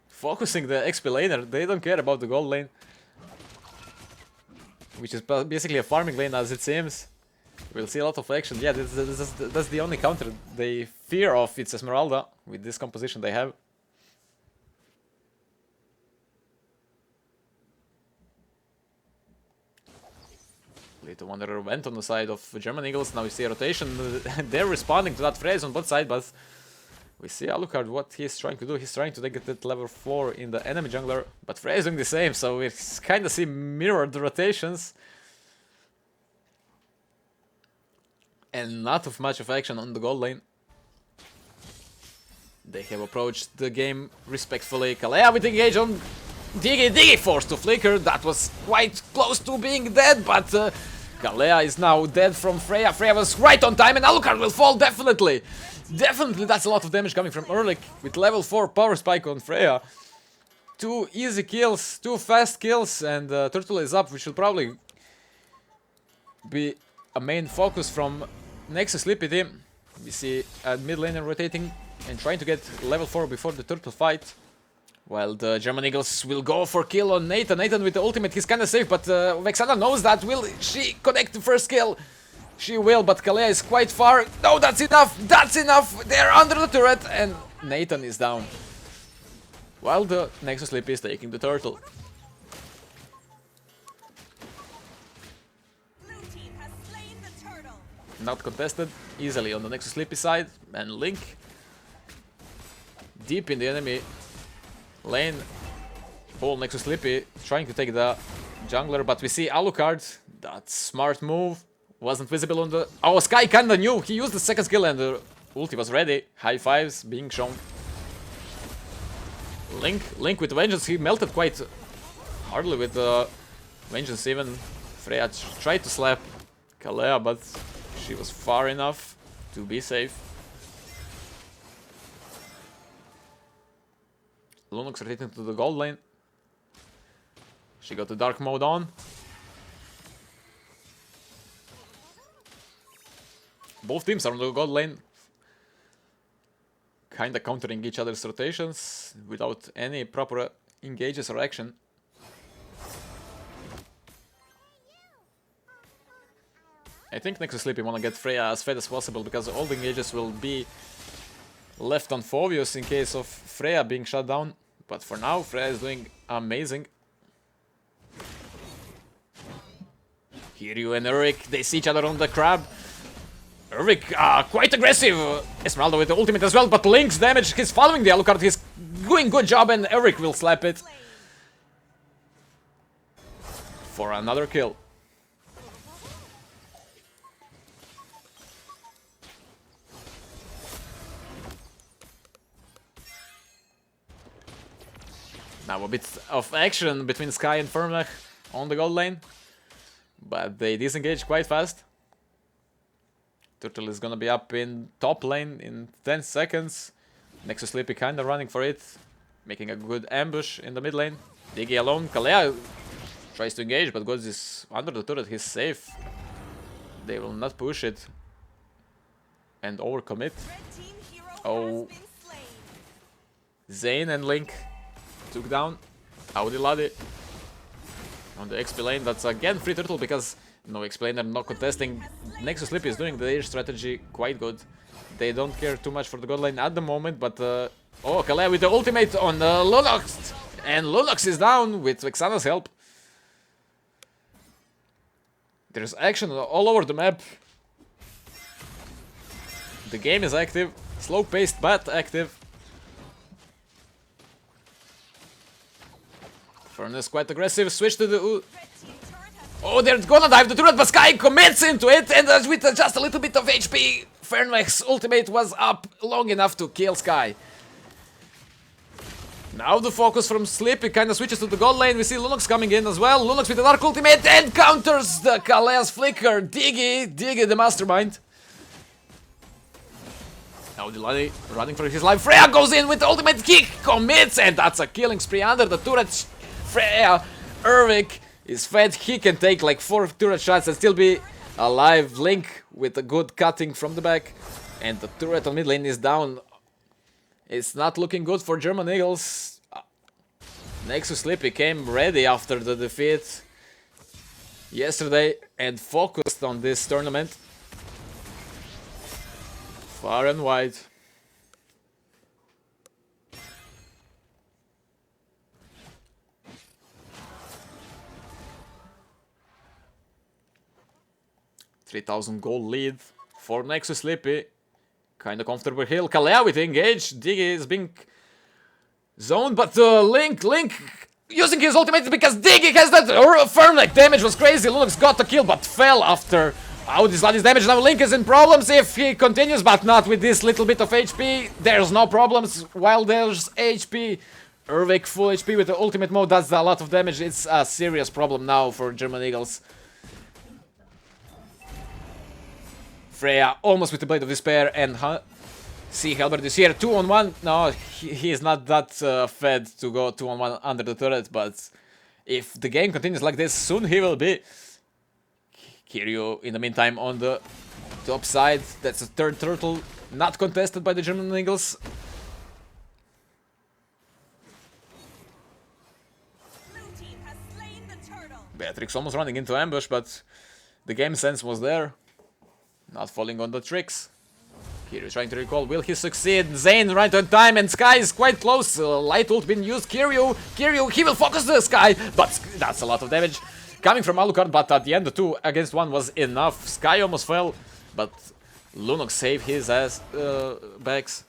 Focusing the XP laner. They don't care about the gold lane, which is basically a farming lane as it seems. We'll see a lot of action. Yeah, that's the only counter they fear of. It's Esmeralda with this composition they have. Little Wanderer went on the side of German Eagles. Now we see a rotation. They're responding to that phrase on both sides, but we see Alucard what he's trying to do. He's trying to get that level 4 in the enemy jungler, but Freya is doing the same, so we kind of see mirrored rotations. And not of much of action on the gold lane. They have approached the game respectfully. Kalea with engage on Diggy. Diggy forced to flicker. That was quite close to being dead, but Kalea is now dead from Freya. Freya was right on time, and Alucard will fall, definitely. Definitely, that's a lot of damage coming from Ehrlich with level 4 power spike on Freya. 2 easy kills, 2 fast kills, and Turtle is up, which will probably be a main focus from Nexus Sleepy team. We see a mid laner rotating and trying to get level 4 before the Turtle fight. While the German Eagles will go for kill on Nathan. Nathan with the ultimate, he's kinda safe, but Vexana knows that. Will she connect the first kill? She will, but Kalea is quite far. No, that's enough! That's enough! They're under the turret, and Nathan is down. While the Nexus Sleepy is taking the Turtle. Not contested, easily on the Nexus Sleepy side, and Link deep in the enemy lane. Whole Nexus Sleepy trying to take the jungler, but we see Alucard. That smart move wasn't visible on the... Oh, Sky kinda knew. He used the second skill and the ulti was ready. High fives being shown. Link with Vengeance. He melted quite hardly with the Vengeance even. Freya tried to slap Kalea, but she was far enough to be safe. Lunox rotating to the gold lane. She got the dark mode on. Both teams are on the gold lane. Kinda countering each other's rotations without any proper engages or action. I think Nexus Sleepy wanna get Freya as fed as possible because all the engages will be left on Phobius in case of Freya being shut down. But for now, Freya is doing amazing. Kiryu and Erik, they see each other on the crab. Erik, quite aggressive. Esmeralda with the ultimate as well, but Link's damage, he's following the Alucard, he's doing good job, and Erik will slap it. For another kill. Now a bit of action between Sky and Firmlech on the gold lane, but they disengage quite fast. Turtle is gonna be up in top lane in 10 seconds. Nexus Sleepy kinda running for it, making a good ambush in the mid lane. Diggy alone, Kalea tries to engage, but Godz is under the turret, he's safe. They will not push it and overcommit. Oh, Zane and Link took down Audi Ladi on the XP lane. That's again free Turtle because no explainer, no contesting. Nexus Sleepy is doing their strategy quite good. They don't care too much for the god lane at the moment, but oh, Kalea with the ultimate on Lunox, and Lunox is down with Vexana's help. There's action all over the map. The game is active, slow paced but active. Furnace quite aggressive, switch to the... Oh, they're gonna dive the turret, but Sky commits into it, and with just a little bit of HP, Fernmech's ultimate was up long enough to kill Sky. Now the focus from Sleepy kinda switches to the gold lane. We see Lunox coming in as well. Lunox with the dark ultimate and counters the Kalea's flicker. Diggy the mastermind. Now Delani running for his life. Freya goes in with the ultimate kick, commits, and that's a killing spree under the turret. Freya, Erik is fed, he can take like 4 turret shots and still be alive. Link with a good cutting from the back, and the turret on mid lane is down. It's not looking good for German Eagles. Nexus Sleepy came ready after the defeat yesterday and focused on this tournament. Far and wide. 3,000 gold lead for Nexus Slippy. Kinda comfortable hill. Kalea with engage. Diggy is being zoned, but Link using his ultimate because Diggy has that firm like damage was crazy. Lunox got the kill but fell after Audi's Ladi's damage. Now Link is in problems if he continues, but not with this little bit of HP. There's no problems while there's HP. Urvik full HP with the ultimate mode does a lot of damage. It's a serious problem now for German Eagles. Freya almost with the Blade of Despair and see Halberd is here 2-on-1. No, he is not that fed to go 2-on-1 under the turret, but if the game continues like this, soon he will be. Kiryu in the meantime on the top side. That's a third turtle, not contested by the German Eagles. Beatrix almost running into ambush, but the game sense was there. Not falling on the tricks. Kiryu is trying to recall. Will he succeed? Zane right on time, and Sky is quite close. Light ult been used. Kiryu, he will focus the Sky, but that's a lot of damage coming from Alucard. But at the end, the 2 against 1 was enough. Sky almost fell, but Lunox saved his ass backs.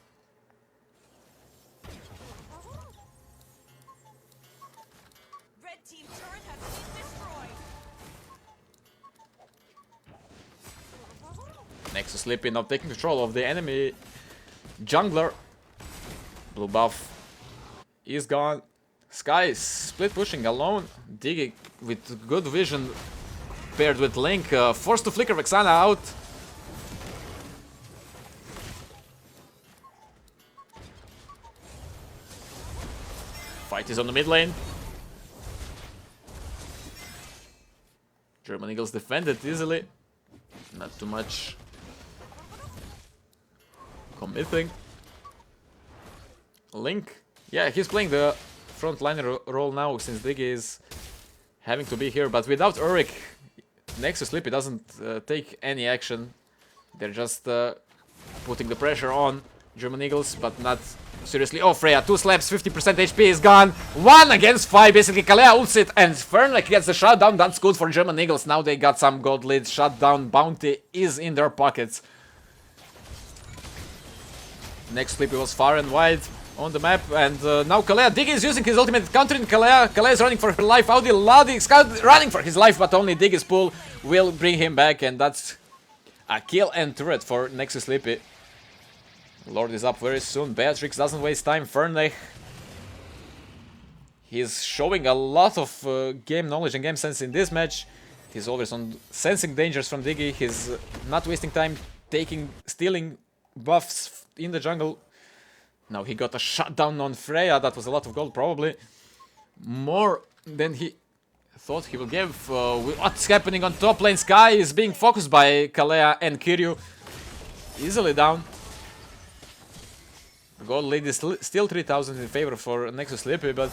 Nexus Slippy now taking control of the enemy jungler. Blue buff is gone. Sky is split pushing alone. Diggy with good vision paired with Link. Forced to flicker Vexana out. Fight is on the mid lane. German Eagles defended easily. Not too much committing. Link, yeah, he's playing the frontliner role now since Diggy is having to be here, but without Ulrich, Nexus Slippy doesn't take any action. They're just putting the pressure on German Eagles, but not seriously. Oh, Freya, 2 slaps, 50% HP is gone. 1 against 5, basically. Kalea ults it, and Fernlek gets the shutdown. That's good for German Eagles. Now they got some gold lead. Shutdown bounty is in their pockets. Next Slippy was far and wide on the map, and now Kalea. Diggy is using his ultimate, countering Kalea. Kalea is running for her life. Audi Ladi Scout running for his life, but only Diggy's pull will bring him back, and that's a kill and turret for Nexus Slippy. Lord is up very soon. Beatrix doesn't waste time. Fernlech, he's showing a lot of game knowledge and game sense in this match. He's always on sensing dangers from Diggy. He's not wasting time stealing buffs in the jungle. Now he got a shutdown on Freya. That was a lot of gold, probably more than he thought he will give. What's happening on top lane? Sky is being focused by Kalea and Kiryu. Easily down. Gold lead is still 3,000 in favor for Nexus Slippy, but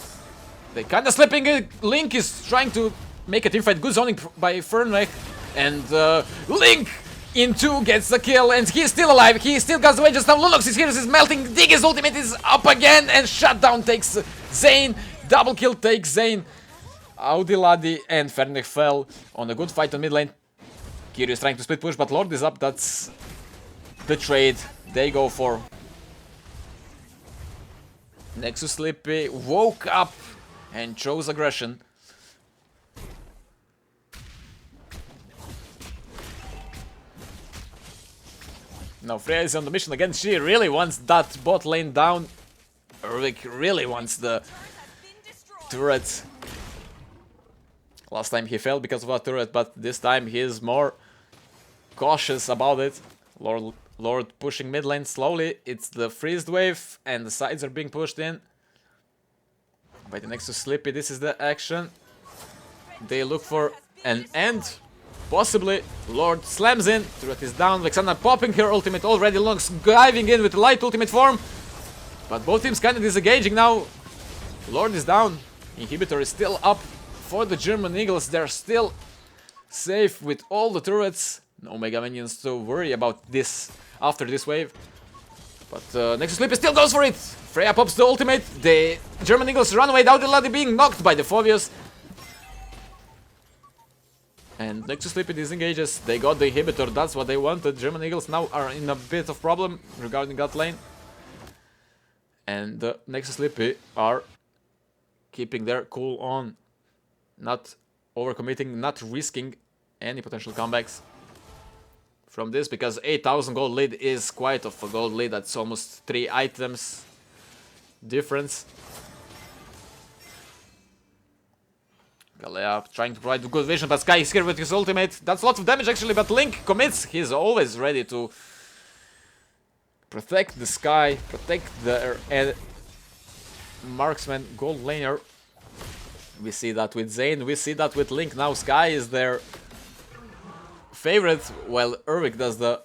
they kinda slipping it. Link is trying to make a teamfight. Good zoning by Fernlech, and Link in 2 gets the kill, and he's still alive. He still got the wages. Now Lunox is here, is melting. Diggy's ultimate is up again, and shutdown takes Zane. Double kill takes Zane. Audi Ladi and Fernlech fell on a good fight on mid lane. Kiryu is trying to split push, but Lord is up. That's the trade they go for. Nexus Slippy woke up and chose aggression. Now Freya is on the mission again. She really wants that bot lane down. Urvik really wants the turret. Last time he failed because of a turret, but this time he is more cautious about it. Lord pushing mid lane slowly. It's the freezed wave, and the sides are being pushed in by the Nexus Slippy. This is the action. They look for an end. Possibly. Lord slams in. Turret is down. Vexana popping her ultimate already. Lungs diving in with the light ultimate form. But both teams kind of disengaging now. Lord is down. Inhibitor is still up for the German Eagles. They're still safe with all the turrets. No Mega Minions to worry about this after this wave. But Nexus Slippy still goes for it. Freya pops the ultimate. The German Eagles run away. Daudiladi being knocked by the Phobius. And Nexus Sleepy disengages. They got the inhibitor. That's what they wanted. German Eagles now are in a bit of problem regarding that lane. And Nexus Sleepy are keeping their cool on. Not overcommitting, not risking any potential comebacks from this, because 8,000 gold lead is quite of a gold lead. That's almost 3 items difference. Galea trying to provide good vision, but Sky is here with his ultimate. That's a lot of damage actually, but Link commits. He's always ready to protect the Sky, protect the marksman, gold laner. We see that with Zane, we see that with Link. Now Sky is their favorite, while Urvik does the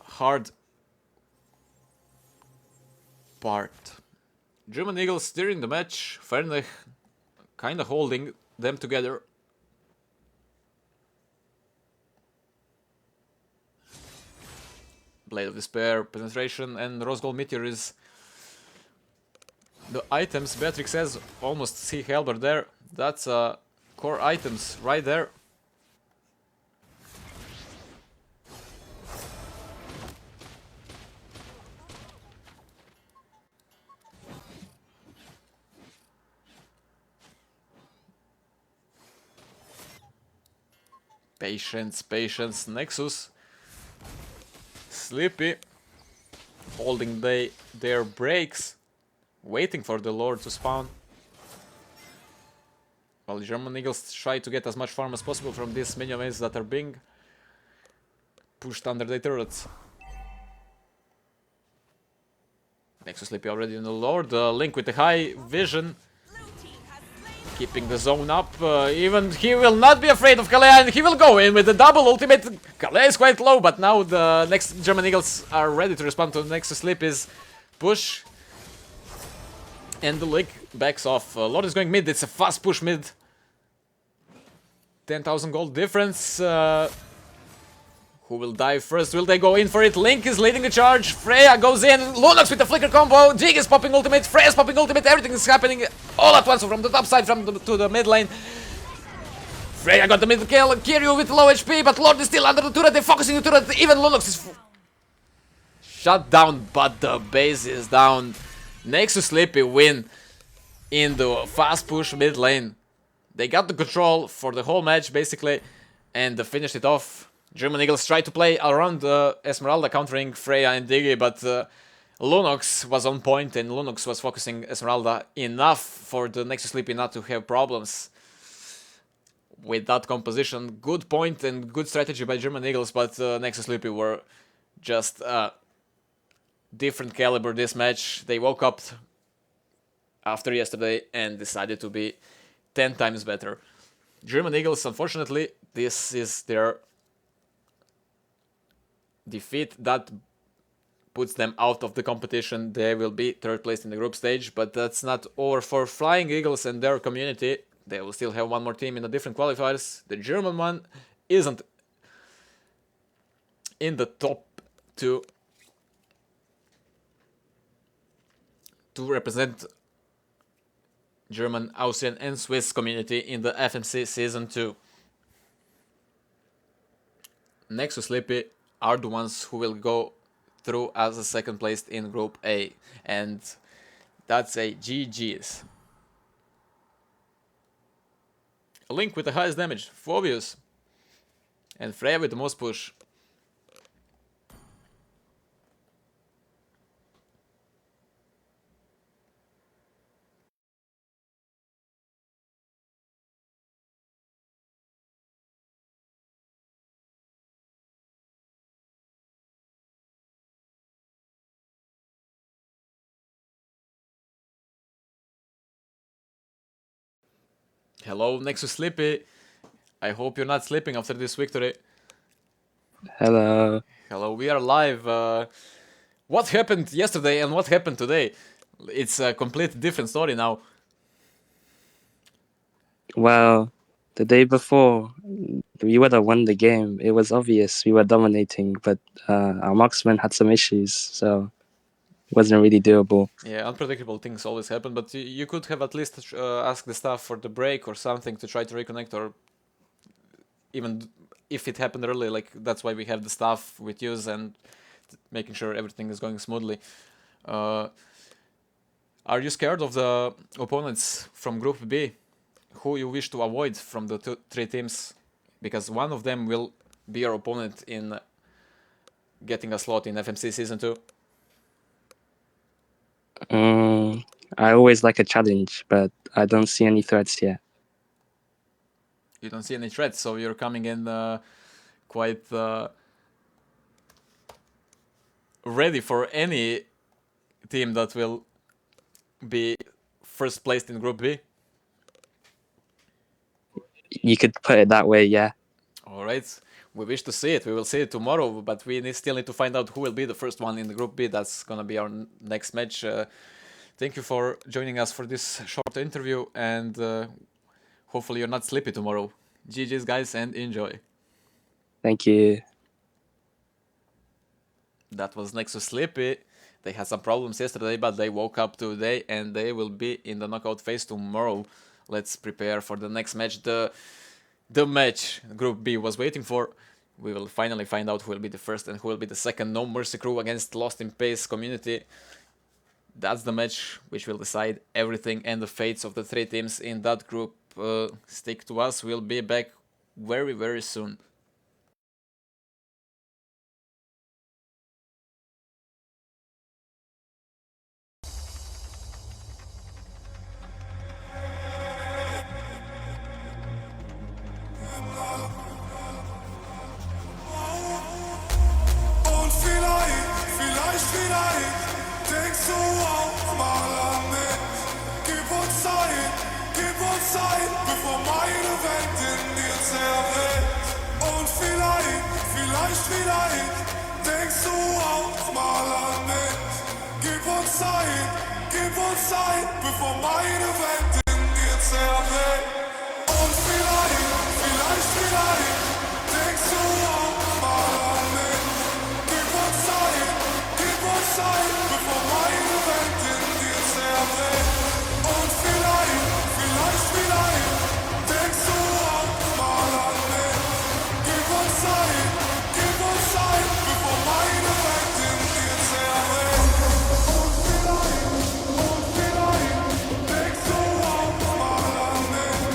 hard part. German Eagles steering the match, Fernech kinda holding them together. Blade of Despair, Penetration, and Rose Gold Meteor is the items. Beatrix says almost see Halberd there. That's core items right there. Patience, patience. Nexus Sleepy holding their breaks, waiting for the Lord to spawn. While German Eagles try to get as much farm as possible from these minion waves that are being pushed under their turrets. Nexus Sleepy already in the Lord. Link with the high vision, keeping the zone up. Even he will not be afraid of Kalea, and he will go in with the double ultimate. Kalea is quite low, but now the next German Eagles are ready to respond to Nexus Sleepy's push. And the Link backs off. Lord is going mid. It's a fast push mid. 10,000 gold difference. Who will die first? Will they go in for it? Link is leading the charge. Freya goes in. Lunox with the flicker combo. Jig is popping ultimate. Freya's popping ultimate. Everything is happening all at once from the top side to the mid lane. Freya got the mid kill. Kiryu with low HP, but Lord is still under the turret. They're focusing the turret. Even Lunox is shut down, but the base is down. Nexus Sleepy win in the fast push mid lane. They got the control for the whole match basically, and finished it off. German Eagles tried to play around Esmeralda, countering Freya and Diggy, but Lunox was on point, and Lunox was focusing Esmeralda enough for the Nexus Sleepy not to have problems with that composition. Good point and good strategy by German Eagles, but Nexus Sleepy were just different caliber this match. They woke up after yesterday and decided to be 10 times better. German Eagles, unfortunately, this is their defeat. That puts them out of the competition. They will be third place in the group stage, but that's not over for Flying Eagles and their community. They will still have one more team in the different qualifiers. The German one isn't in the top 2 to represent German, Austrian and Swiss community in the FMC Season 2. Nexus Sleepy are the ones who will go through as a second placed in Group A, and that's a GG's. Link with the highest damage, Phobius, and Freya with the most push. Hello, Nexus Sleepy. I hope you're not sleeping after this victory. Hello. Hello, we are live. What happened yesterday and what happened today? It's a complete different story now. Well, the day before, we would have won the game. It was obvious we were dominating, but our marksman had some issues, so wasn't really doable. Yeah, unpredictable things always happen, but you could have at least asked the staff for the break or something to try to reconnect, or even if it happened early, like that's why we have the staff with use and making sure everything is going smoothly. Are you scared of the opponents from Group B? Who you wish to avoid from the three teams? Because one of them will be your opponent in getting a slot in FMC Season 2. I always like a challenge, but I don't see any threats yet. You don't see any threats, so you're coming in quite ready for any team that will be first placed in Group B. You could put it that way, yeah. All right, we wish to see it. We will see it tomorrow, but we still need to find out who will be the first one in the Group B. That's gonna be our next match. Thank you for joining us for this short interview, and hopefully you're not sleepy tomorrow. GG's, guys, and enjoy. Thank you. That was Nexus Sleepy. They had some problems yesterday, but they woke up today, and they will be in the knockout phase tomorrow. Let's prepare for the next match. The match Group B was waiting for. We will finally find out who will be the first and who will be the second. No Mercy Crew against Lost in Pace community. That's the match which will decide everything and the fates of the three teams in that group. Stick to us. We'll be back very, very soon. Und vielleicht denkst du auch mal an mich. Gib uns Zeit, bevor meine Welt in dir zerbricht. Und vielleicht denkst du auch mal an mich. Gib uns Zeit, bevor meine Welt in dir zerbricht. Und vielleicht denkst du auch mal an mich. Gib uns Zeit, bevor meine Welt in dir zerbricht. Und vielleicht denkst du auch mal an mich. Gib uns Zeit, bevor meine Welt in dir zerbricht. Und vielleicht denkst du auch mal an mich.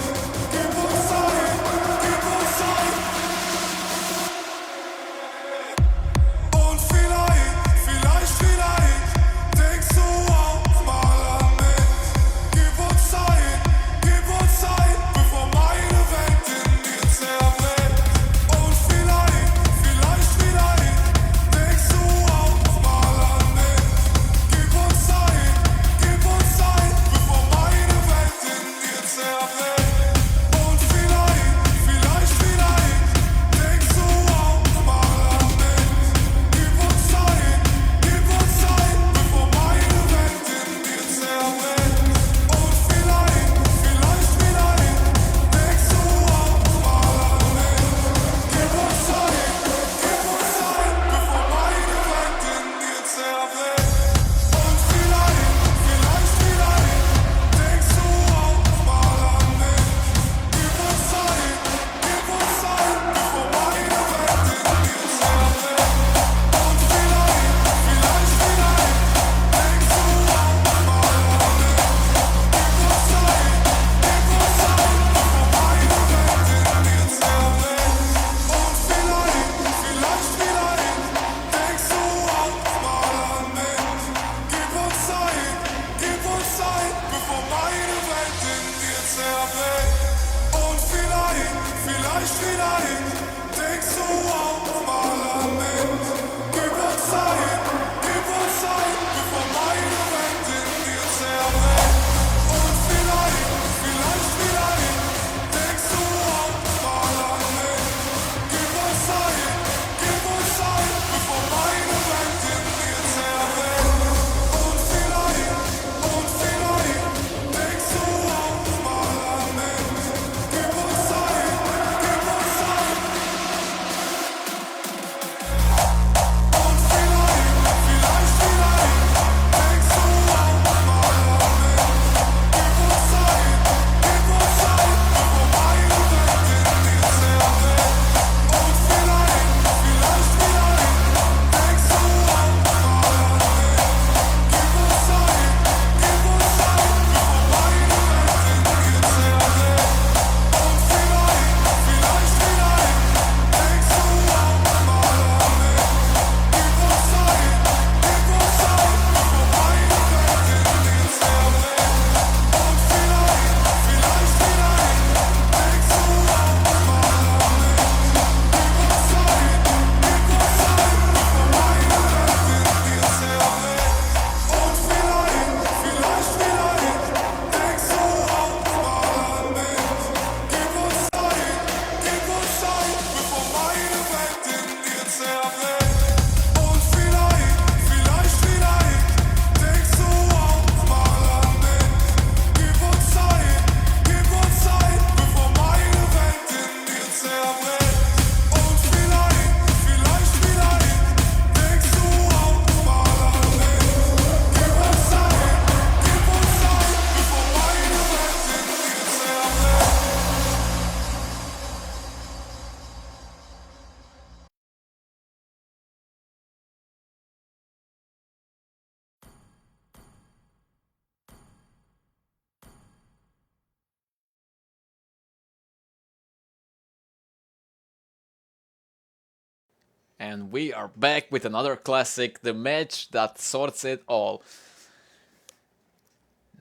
And we are back with another classic, the match that sorts it all.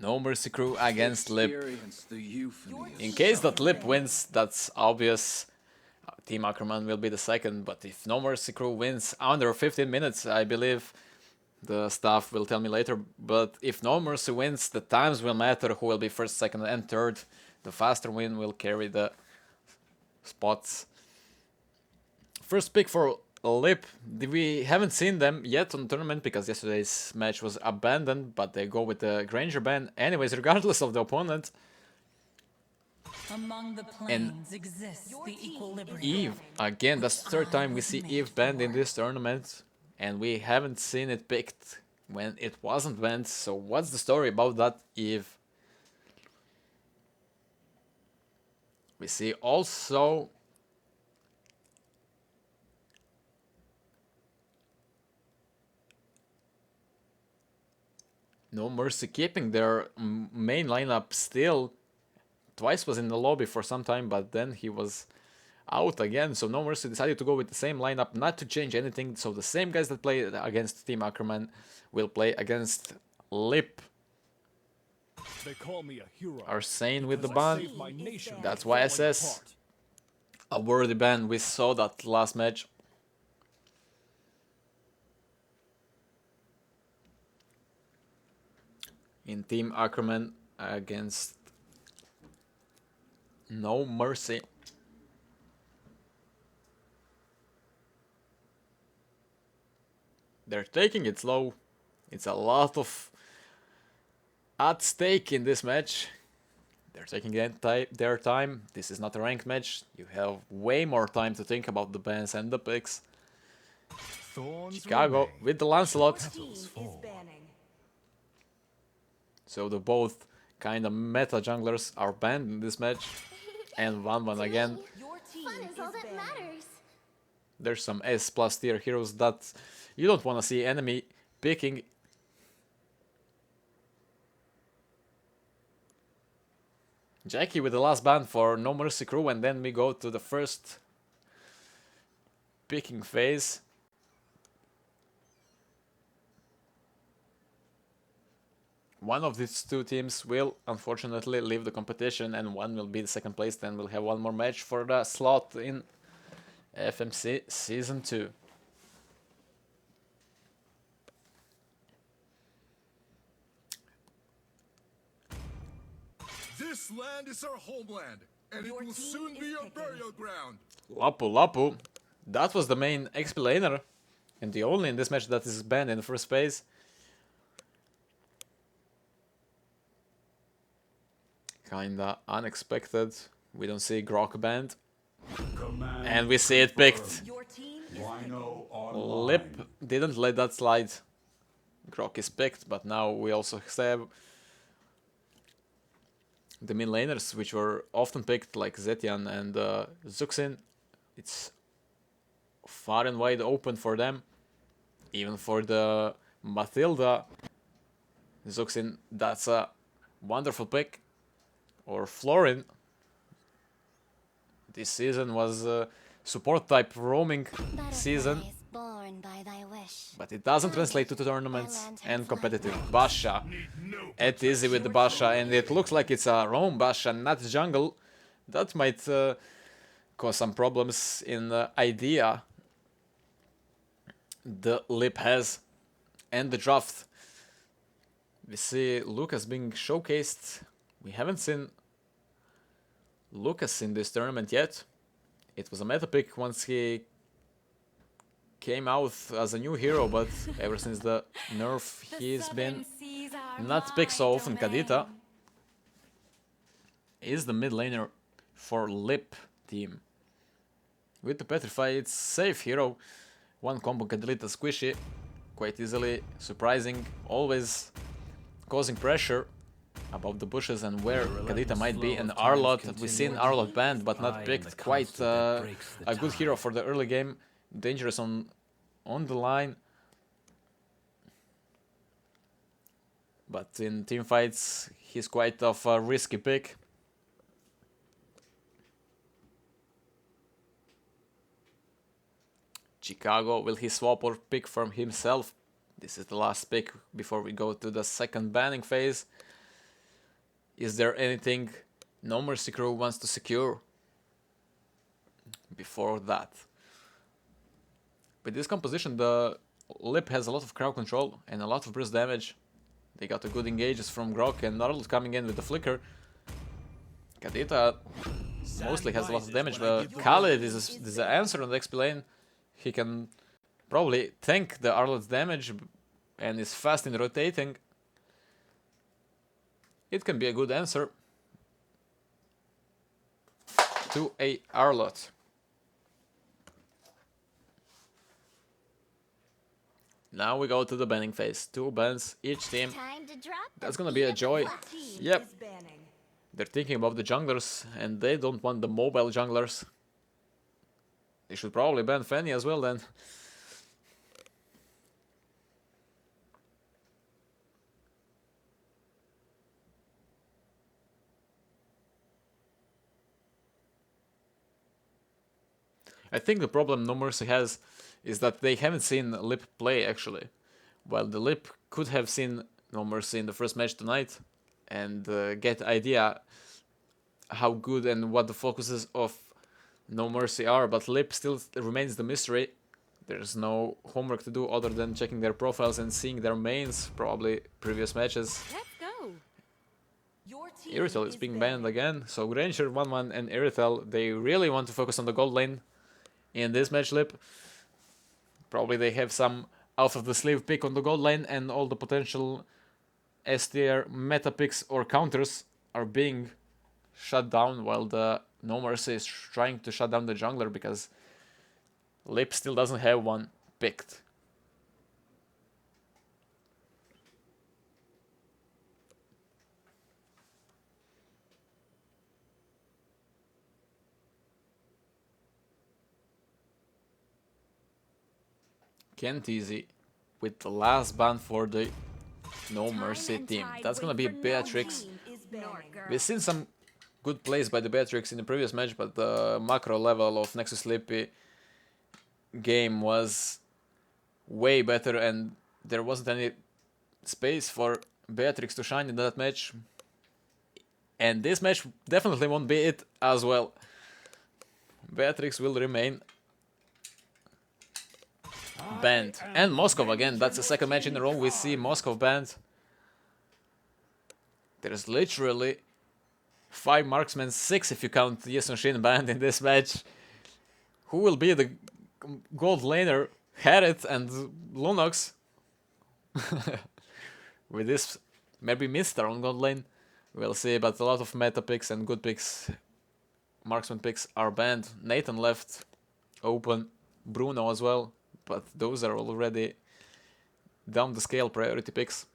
No Mercy Crew against Lip. In case that Lip wins, that's obvious. Team Ackerman will be the second, but if No Mercy Crew wins under 15 minutes, I believe, the staff will tell me later, but if No Mercy wins, the times will matter who will be first, second, and third. The faster win will carry the spots. First pick for Lip. We haven't seen them yet on the tournament because yesterday's match was abandoned, but they go with the Granger ban anyways, regardless of the opponent. Among the planes exists the equilibrium. Eve, again, that's the third time we see Eve banned in this tournament, and we haven't seen it picked when it wasn't banned. So what's the story about that Eve? We see also No Mercy keeping their main lineup still. Twice was in the lobby for some time, but then he was out again. So No Mercy decided to go with the same lineup, not to change anything. So the same guys that play against Team Ackerman will play against Lip. They call me a hero. Arsane with the because I ban. saved my nation That's from falling YSS. apart. A worthy ban. We saw that last match. In Team Ackerman against No Mercy. They're taking it slow. It's a lot of at stake in this match. They're taking their time. This is not a ranked match. You have way more time to think about the bans and the picks. Thorns Chicago remain, with the Lancelot. petals fall. So the both kind of meta junglers are banned in this match. And 1-1 again. Fun is all that matters. There's some S+ tier heroes that you don't want to see enemy picking. Jackie with the last ban for No Mercy Crew, and then we go to the first picking phase. One of these two teams will unfortunately leave the competition, and one will be the second place. Then we'll have one more match for the slot in FMC Season 2. This land is our homeland, and it will soon be our burial ground. Lapu Lapu, that was the main XP laner, and the only in this match that is banned in the first phase. Kinda unexpected. We don't see Grok banned. And we see it picked. Lip didn't let that slide. Grok is picked, but now we also have the mid laners, which were often picked, like Zetian and Zuxin. It's far and wide open for them. Even for the Mathilda Zuxin, that's a wonderful pick. Or Florin. This season was a support type roaming season. But it doesn't translate to the tournaments and competitive. Basha at easy with the Basha, and it looks like it's a roam Basha, not jungle. That might cause some problems in the idea the Lip has and the draft. We see Lucas being showcased. We haven't seen Lucas in this tournament yet. It was a meta pick once he came out as a new hero, but ever since the nerf he's been not picked so often. Kadita is the mid laner for Lip team. With the Petrify, it's safe hero. One combo can delete a squishy quite easily, surprising, always causing pressure about the bushes and where Kadita might be. And Arlott, we've seen Arlott banned but not picked. Quite a good hero for the early game. Dangerous on the line. But in team fights, he's quite of a risky pick. Chicago, will he swap or pick from himself? This is the last pick before we go to the second banning phase. Is there anything No Mercy Crew wants to secure before that? With this composition, the Lip has a lot of crowd control and a lot of burst damage. They got a good engages from Grok and Arnold coming in with the flicker. Kadita mostly has a lot of damage, but Khalid is the answer on the X-Plane. He can probably tank the Arlot's damage and is fast in rotating. It can be a good answer to a Arlot. Now we go to the banning phase. 2 bans each team. That's gonna be a joy. Yep. They're thinking about the junglers and they don't want the mobile junglers. They should probably ban Fanny as well then. I think the problem No Mercy has is that they haven't seen Lip play actually. While the Lip could have seen No Mercy in the first match tonight and get idea how good and what the focuses of No Mercy are, but Lip still remains the mystery. There's no homework to do other than checking their profiles and seeing their mains, probably previous matches. Let's go. Irrital is being banned again, so Granger, 1-1 and Irrital, they really want to focus on the gold lane in this match. Lip. Probably they have some out of the sleeve pick on the gold lane and all the potential STR meta picks or counters are being shut down while the No Mercy is trying to shut down the jungler because Lip still doesn't have one picked. Kenteezy with the last ban for the No Mercy team. That's gonna be Beatrix. We've seen some good plays by the Beatrix in the previous match, but the macro level of Nexus Sleepy game was way better and there wasn't any space for Beatrix to shine in that match. And this match definitely won't be it as well. Beatrix will remain banned. And Moskov again, that's the second match in a row we see Moskov banned. There's literally 5 marksmen, 6 if you count Yesonshin banned in this match. Who will be the gold laner? Harriet and Lunox. With this, maybe Mister on gold lane. We'll see, but a lot of meta picks and good picks, marksman picks are banned. Nathan left open, Bruno as well, but those are already down the scale priority picks.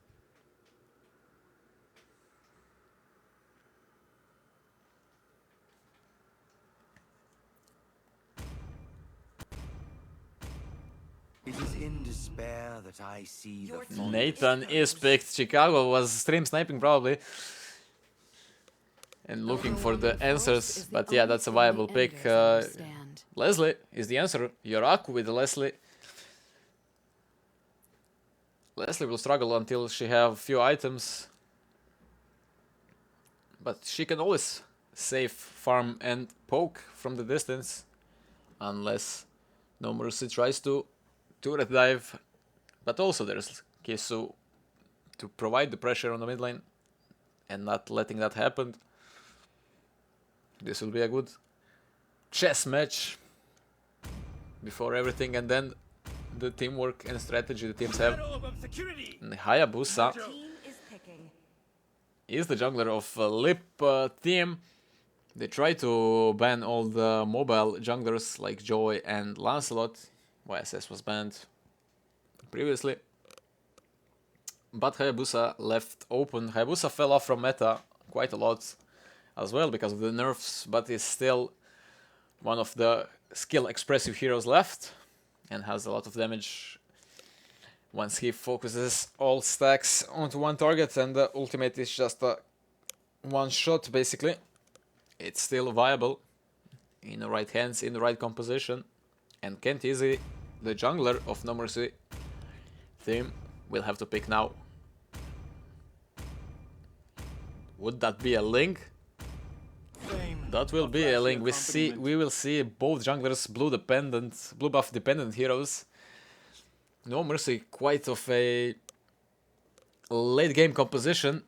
It is in despair that I see the Nathan is picked. Chicago was stream sniping probably and looking for the answers, but yeah, that's a viable pick. Leslie is the answer. Yoraku with Leslie. Leslie will struggle until she have few items, but she can always save, farm and poke from the distance, unless No Mercy tries to turret dive. But also there's Kisu to provide the pressure on the mid lane and not letting that happen. This will be a good chess match before everything, and then the teamwork and strategy the teams have. And Hayabusa is the jungler of Lip team. They try to ban all the mobile junglers like Joy and Lancelot. YSS was banned previously, but Hayabusa left open. Hayabusa fell off from meta quite a lot as well because of the nerfs, but is still one of the skill expressive heroes left and has a lot of damage once he focuses all stacks onto one target, and the ultimate is just a one shot basically. It's still viable in the right hands, in the right composition, and Kenteezy the jungler of No Mercy team will have to pick now. Would that be a Link? That will be a Link. We will see both junglers blue buff dependent heroes. No Mercy, quite of a late game composition.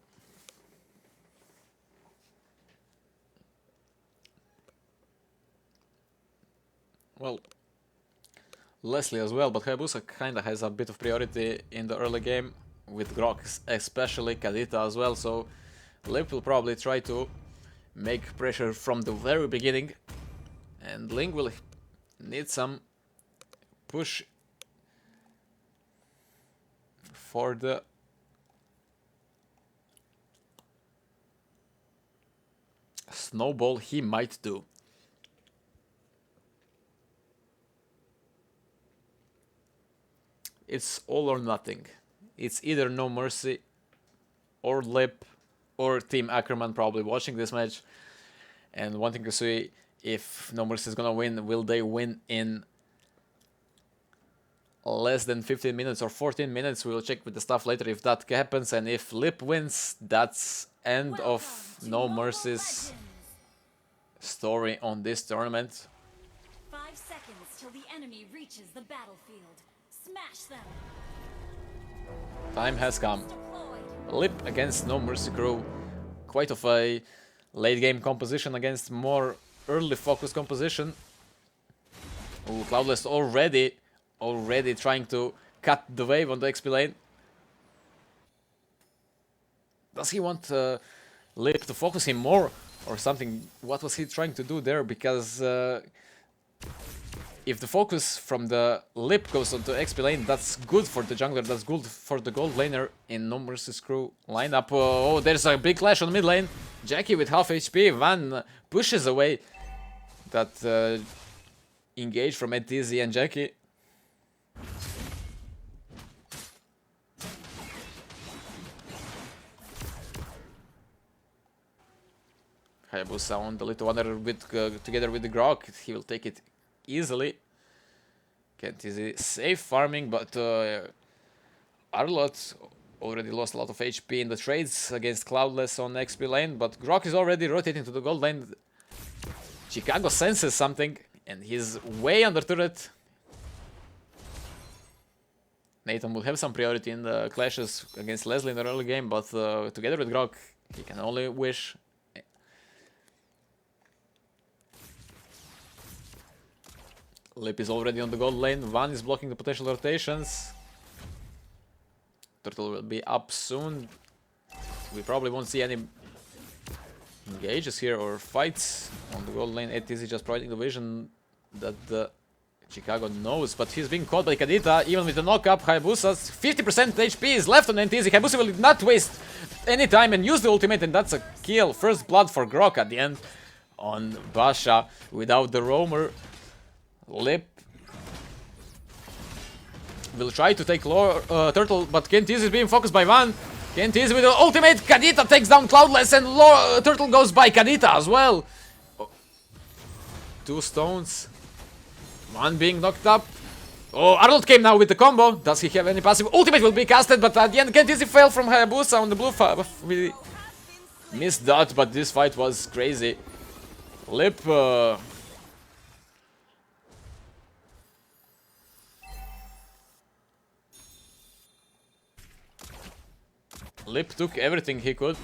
Well, Leslie as well, but Hayabusa kinda has a bit of priority in the early game, with Grok especially, Kadita as well, so Lip will probably try to make pressure from the very beginning, and Link will need some push for the snowball he might do. It's all or nothing. It's either No Mercy or Lip or Team Ackerman probably watching this match and wanting to see if No Mercy is gonna win. Will they win in less than 15 minutes or 14 minutes? We'll check with the stuff later if that happens, and if Lip wins, that's end of No Mercy's story on this tournament. 5 seconds till the enemy reaches the battlefield. Smash them. Time has come. Lip against No Mercy crew. Quite of a late game composition against more early focus composition. Ooh, Cloudless already trying to cut the wave on the XP lane. Does he want Lip to focus him more or something? What was he trying to do there? Because if the focus from the Lip goes onto XP lane, that's good for the jungler, that's good for the gold laner in No Mercy's crew lineup. Oh, there's a big clash on mid lane. Jackie with half HP, Van pushes away that engage from ETZ and Jackie. Hayabusa on the little wonder with together with the Grok, he will take it easily. Can't easy safe farming, but Arlott already lost a lot of HP in the trades against Cloudless on XP lane, but Grok is already rotating to the gold lane. Chicago senses something and he's way under turret. Nathan will have some priority in the clashes against Leslie in the early game, but together with Grok, he can only wish. Lip is already on the gold lane. Van is blocking the potential rotations. Turtle will be up soon. We probably won't see any engages here or fights on the gold lane. ETZ just providing the vision that the Chicago knows, but he's being caught by Kadita. Even with the knock-up, Hayabusa's 50% HP is left on ETZ. Hayabusa will not waste any time and use the ultimate, and that's a kill. First blood for Grok at the end on Basha without the roamer. Lip will try to take Turtle, but Kentiz is being focused by Van. Kentiz with the ultimate. Kadita takes down Cloudless, and Turtle goes by Kadita as well. 2 stones. One being knocked up. Oh, Arnold came now with the combo. Does he have any passive? Ultimate will be casted, but at the end, Kentiz fell from Hayabusa on the blue buff. We missed that, but this fight was crazy. Lip. Lip took everything he could.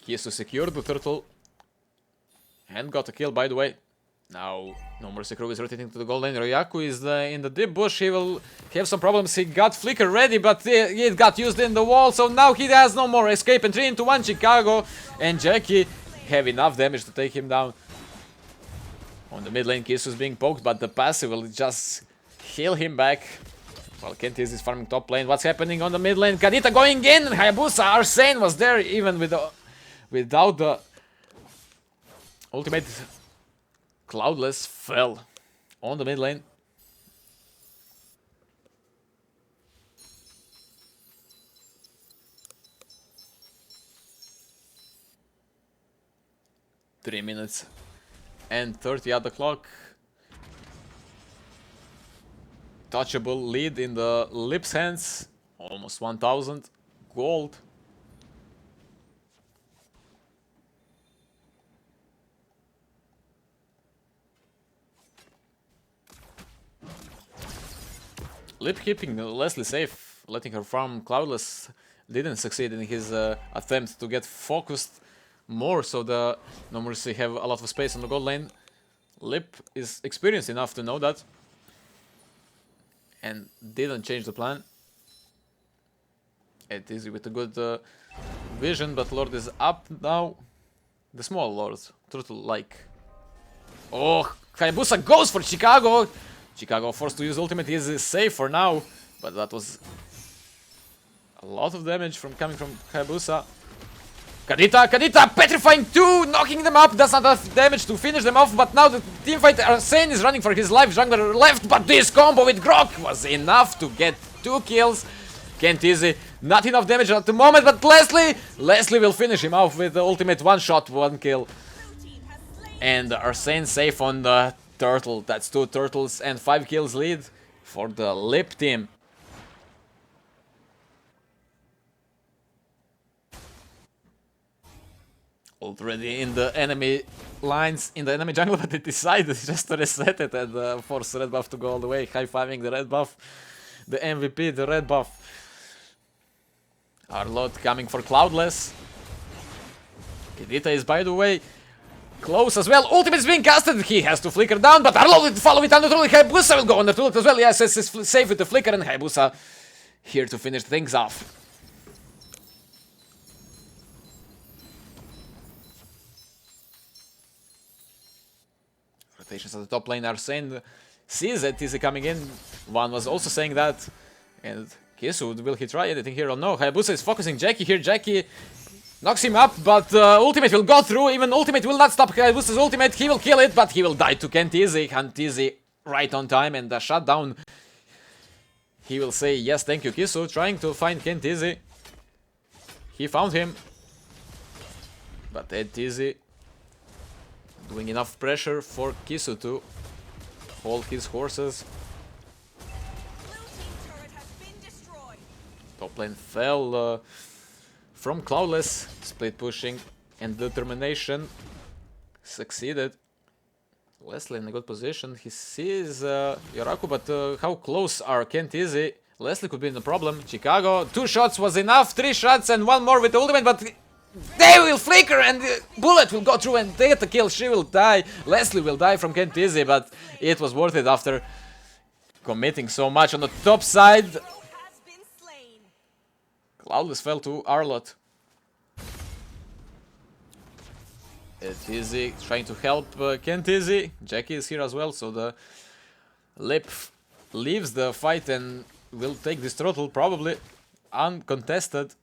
He has to secure the turtle. And got a kill, by the way. Now, No Mercy crew is rotating to the gold lane. Ryoku is in the deep bush. He will have some problems. He got Flicker ready, but it got used in the wall. So now he has no more escape. And 3 into 1, Chicago and Jackie have enough damage to take him down. On the mid lane, Kiss is being poked, but the passive will just heal him back. While Kentiz is farming top lane. What's happening on the mid lane? Kadita going in. Hayabusa, Arsene was there even with without the ultimate. Cloudless fell on the mid lane. Three minutes and 30 at the clock. untouchable lead in the Lip's hands. Almost 1000 gold. Lip keeping Leslie safe, letting her farm Cloudless didn't succeed in his attempt to get focused more, so the No Mercy have a lot of space on the gold lane. Lip is experienced enough to know that and didn't change the plan. It is with a good vision, but Lord is up now. The small Lord, turtle-like. Oh, Hayabusa goes for Chicago! Chicago forced to use ultimate. He is safe for now, but that was a lot of damage coming from Hayabusa. Kadita petrifying 2, knocking them up. That's not enough damage to finish them off, but now the teamfight Arsene is running for his life. Jungler left, but this combo with Grok was enough to get 2 kills. Can't easy, not enough damage at the moment, but Leslie will finish him off with the ultimate 1 shot, 1 kill. And Arsene safe on the turtle. That's 2 turtles and 5 kills lead for the Lip team. Already in the enemy lines, in the enemy jungle, but they decided just to reset it and force red buff to go all the way. High-fiving the red buff, the MVP, the red buff. Arlott coming for Cloudless. Kadita is, by the way, close as well. Ultimate is being casted. He has to flicker down, but Arlott will follow it on the turret. Hayabusa will go on the turret as well. Yes, it's safe with the flicker, and Hayabusa here to finish things off. Rotations at the top lane. Arsene sees that Tizzy coming in. One was also saying that. And Kisu, will he try anything here or no? Hayabusa is focusing Jackie here. Jackie knocks him up, but ultimate will go through. Even ultimate will not stop Hayabusa's ultimate. He will kill it, but he will die to Kentizi. Kentizi right on time, and the shutdown. He will say, yes, thank you, Kisu. Trying to find Kentizi. He found him. But Kentizi doing enough pressure for Kisu to hold his horses. Top lane fell from Cloudless. Split pushing and determination succeeded. Leslie in a good position. He sees Yoraku, but how close are Kentizi? Leslie could be in the problem. Chicago, 2 shots was enough. 3 shots and 1 more with the ultimate, but they will flicker and Bullet will go through and get the kill. She will die. Leslie will die from Kentizi, but it was worth it after committing so much on the top side. Cloudless fell to Arlott. Tizzy trying to help Kentizi. Jackie is here as well, so the Lip leaves the fight and will take this turtle probably uncontested.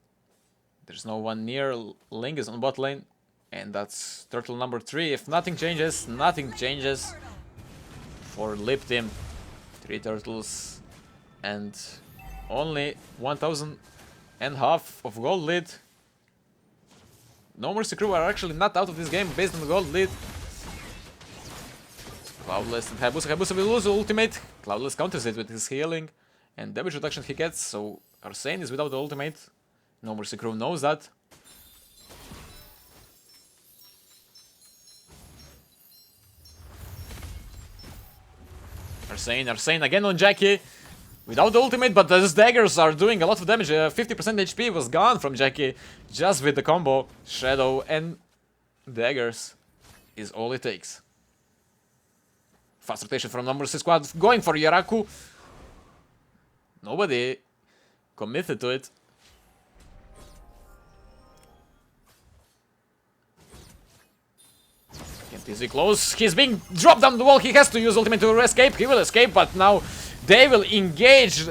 There's no one near. Ling is on bot lane, and that's turtle number 3. If nothing changes for Lip team. 3 turtles and only 1,500 of gold lead. No Mercy crew are actually not out of this game based on the gold lead. Cloudless and Hayabusa. Hayabusa will lose the ultimate. Cloudless counters it with his healing and damage reduction he gets, so Arsene is without the ultimate. No Mercy crew knows that. Arsene again on Jackie. Without the ultimate, but those daggers are doing a lot of damage. 50% HP was gone from Jackie just with the combo. Shadow and daggers is all it takes. Fast rotation from No Mercy squad going for Yoraku. Nobody committed to it. Kentizi close. He's being dropped down the wall. He has to use ultimate to escape. He will escape, but now they will engage.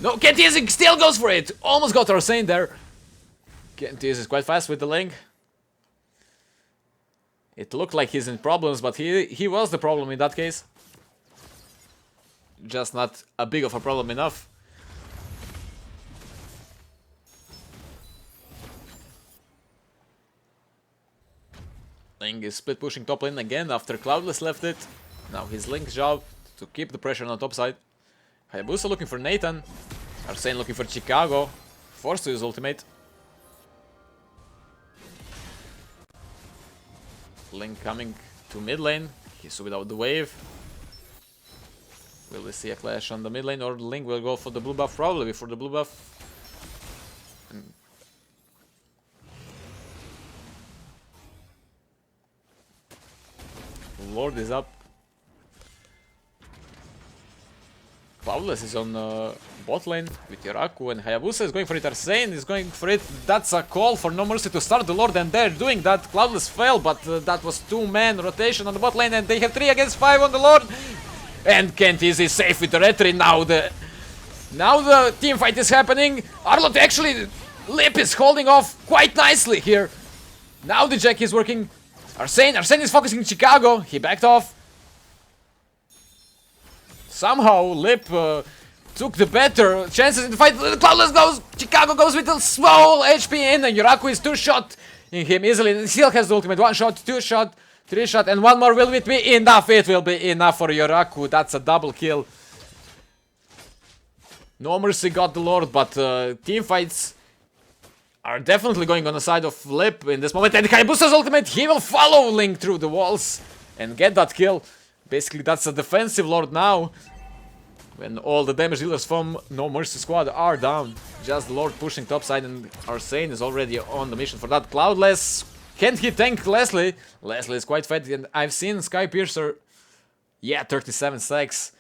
No, Kentizi still goes for it. Almost got Arsene there. Kentizi is quite fast with the link. It looked like he's in problems, but he was the problem in that case. Just not a big of a problem enough. Ling is split pushing top lane again after Cloudless left it. Now his Link's job to keep the pressure on the top side. Hayabusa looking for Nathan. Arsene looking for Chicago. Forced to use ultimate. Link coming to mid lane. He's without the wave. Will we see a clash on the mid lane, or Link will go for the blue buff? Probably for the blue buff. Lord is up. Cloudless is on bot lane with Yoraku, and Hayabusa is going for it. Arsene is going for it. That's a call for No Mercy to start the Lord, and they're doing that. Cloudless fell, but that was 2-man rotation on the bot lane, and they have 3 against 5 on the Lord. And Kent is safe with the retry. Now the team fight is happening. Arlott actually, Lip is holding off quite nicely here. Now the Jack is working. Arsene is focusing Chicago. He backed off. Somehow Lip took the better chances in the fight. Cloudless goes. Chicago goes with a small HP in, and Yoraku is 2-shot in him easily. He still has the ultimate. 1-shot, 2-shot, 3-shot, and 1 more. Will it be enough? It will be enough for Yoraku. That's a double kill. No Mercy got the Lord, but team fights are definitely going on the side of Lip in this moment. And Hayabusa's ultimate, he will follow Link through the walls and get that kill. Basically, that's a defensive Lord now. When all the damage dealers from No Mercy squad are down. Just the Lord pushing topside, and Arsene is already on the mission for that. Cloudless, can't he tank Leslie? Leslie is quite fat, and I've seen Sky Piercer. Yeah, 37 stacks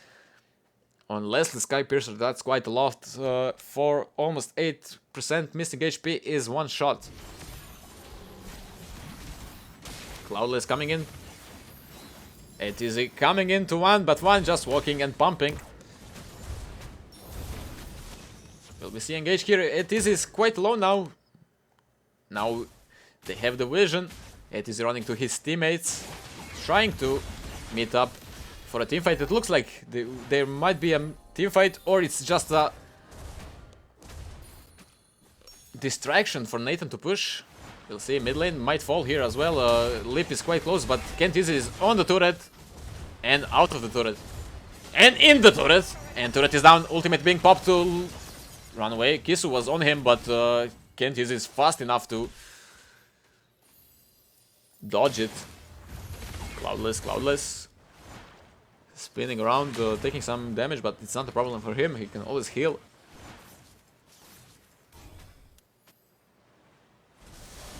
on Leslie Sky Piercer. That's quite a lot. For almost 8% missing HP is 1 shot. Cloudless coming in. It is coming into 1, but 1 just walking and pumping. Will we see engage here? It is quite low now. Now they have the vision. It is running to his teammates, trying to meet up for a team fight. It looks like there might be a team fight, or it's just a distraction for Nathan to push. We'll see. Mid lane might fall here as well. Lip is quite close, but Kent is on the turret and out of the turret and in the turret, and turret is down. Ultimate being popped to run away. Kisu was on him, but Kent is fast enough to dodge it. Cloudless spinning around, taking some damage, but it's not a problem for him. He can always heal.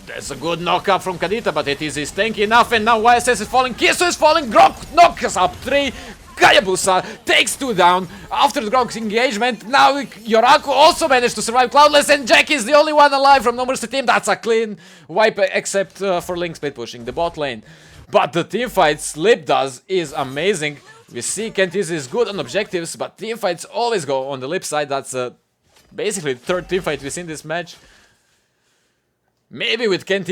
There's a good knockup from Kadita, but it is tanky enough, and now YSS is falling. Kisu is falling. Grok knocks up 3. Hayabusa takes 2 down after the Grok's engagement. Now Yoraku also managed to survive. Cloudless, and Jack is the only one alive from No Mercy team. That's a clean wipe, except for Link split pushing the bot lane. But the team fights Lip does is amazing. We see Kent is good on objectives, but team fights always go on the Lip side. That's basically the 3rd team fight we've seen this match. Maybe with Kent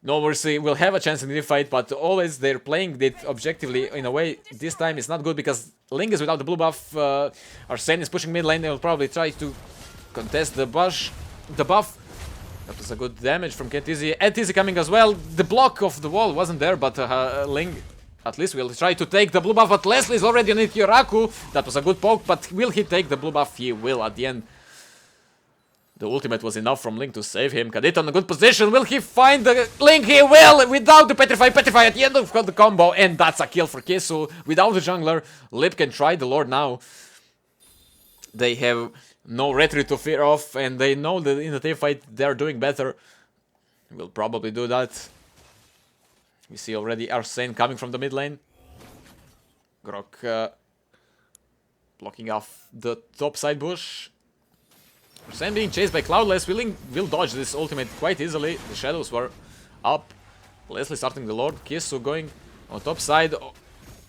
No Mercy will have a chance in the fight, but always they're playing it objectively in a way. This time it's not good because Link is without the blue buff. Arsene is pushing mid lane. They will probably try to contest the buff. That was a good damage from Kent. Ed coming as well. The block of the wall wasn't there, but Link at least will try to take the blue buff. But Leslie is already on it. Yoraku, that was a good poke, but will he take the blue buff? He will at the end. The ultimate was enough from Link to save him. Kadita on a good position. Will he find the Link? He will! Without the Petrify at the end of the combo. And that's a kill for Kisu. Without the jungler, Lip can try the Lord now. They have no retreat to fear of, and they know that in the team fight they're doing better. Will probably do that. We see already Arsene coming from the mid lane. Grok blocking off the top side bush. Arsene being chased by Cloudless. Will dodge this ultimate quite easily. The shadows were up. Leslie starting the Lord. Kisu going on top side. Oh,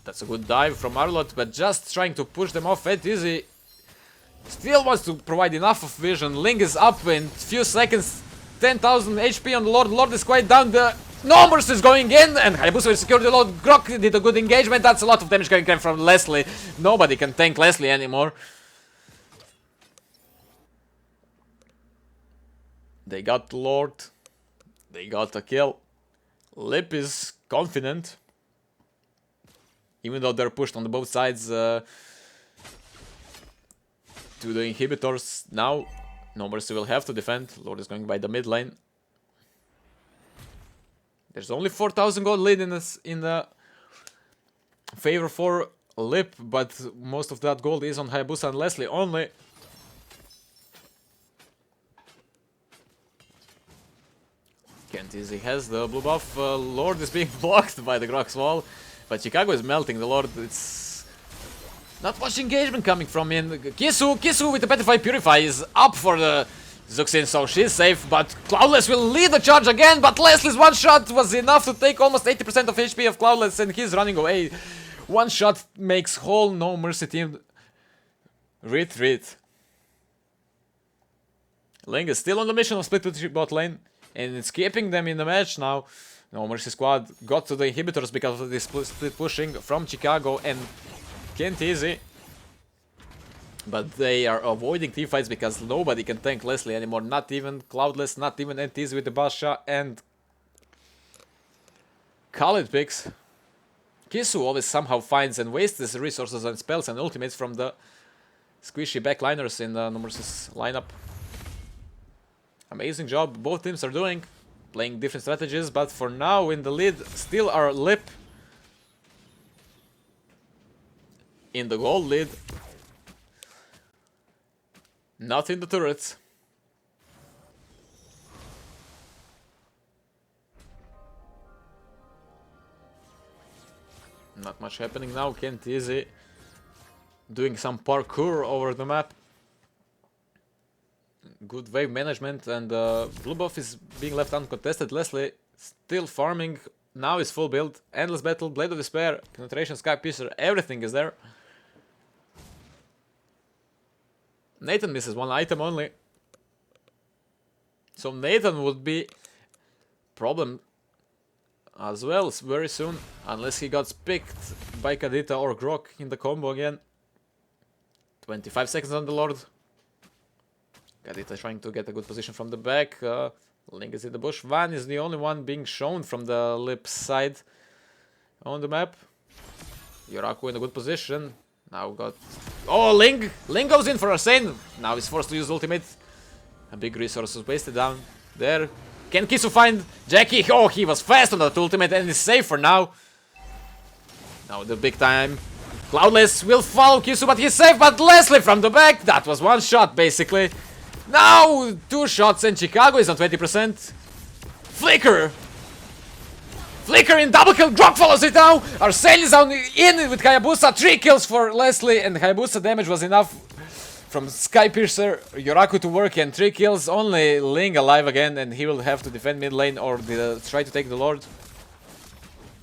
that's a good dive from Arlott, but just trying to push them off. Ed Easy still wants to provide enough of vision. Link is up in few seconds. 10,000 HP on the Lord. The Lord is quite down. The No Mercy is going in, and Hayabusa will secure the Lord. Grok did a good engagement. That's a lot of damage going from Leslie. Nobody can tank Leslie anymore. They got the Lord. They got a kill. Lip is confident. even though they're pushed on the both sides to the inhibitors. Now, No Mercy will have to defend. Lord is going by the mid lane. There's only 4,000 gold lead in the favor for Lip, but most of that gold is on Hayabusa and Leslie only. Can't easy has the blue buff. Lord is being blocked by the Grok's wall, but Chicago is melting the Lord. It's not much engagement coming from in. Kisu with the Petrify Purify is up for the Zuxin, so she's safe, but Cloudless will lead the charge again, but Leslie's one shot was enough to take almost 80% of HP of Cloudless, and he's running away. One shot makes whole No Mercy team retreat. Ling is still on the mission of split with bot lane, and it's keeping them in the match now. No Mercy squad got to the inhibitors because of this split pushing from Chicago and Kent Easy. But they are avoiding teamfights because nobody can tank Leslie anymore. Not even Cloudless, not even NTZ with the Basha and Khalid picks. Kisu always somehow finds and wastes his resources and spells and ultimates from the squishy backliners in the No Mercy's lineup. Amazing job both teams are doing, playing different strategies, but for now in the lead still are Lip in the gold lead. Not in the turrets. Not much happening now. Kent Easy doing some parkour over the map. Good wave management, and blue buff is being left uncontested. Leslie still farming. Now is full build. Endless Battle, Blade of Despair, Penetration, Sky Piercer, everything is there. Nathan misses one item only. So Nathan would be problem as well very soon, unless he got picked by Kadita or Grok in the combo again. 25 seconds on the Lord. Kadita trying to get a good position from the back. Link is in the bush. Van is the only one being shown from the Lip side on the map. Yoraku in a good position. Now got... Oh, Ling! Ling goes in for Arsene. Now he's forced to use ultimate. A big resource was wasted down there. Can Kisu find Jackie? Oh, he was fast on that ultimate and is safe for now. Now the big time. Cloudless will follow Kisu, but he's safe. But Leslie from the back. That was one shot, basically. Now, 2 shots and Chicago is on 20%. Flicker! Flicker in double kill, Grok follows it now! Arsene is in with Hayabusa, 3 kills for Leslie, and Hayabusa damage was enough from Sky Piercer, Yoraku to work, and 3 kills, only Ling alive again, and he will have to defend mid lane or try to take the Lord.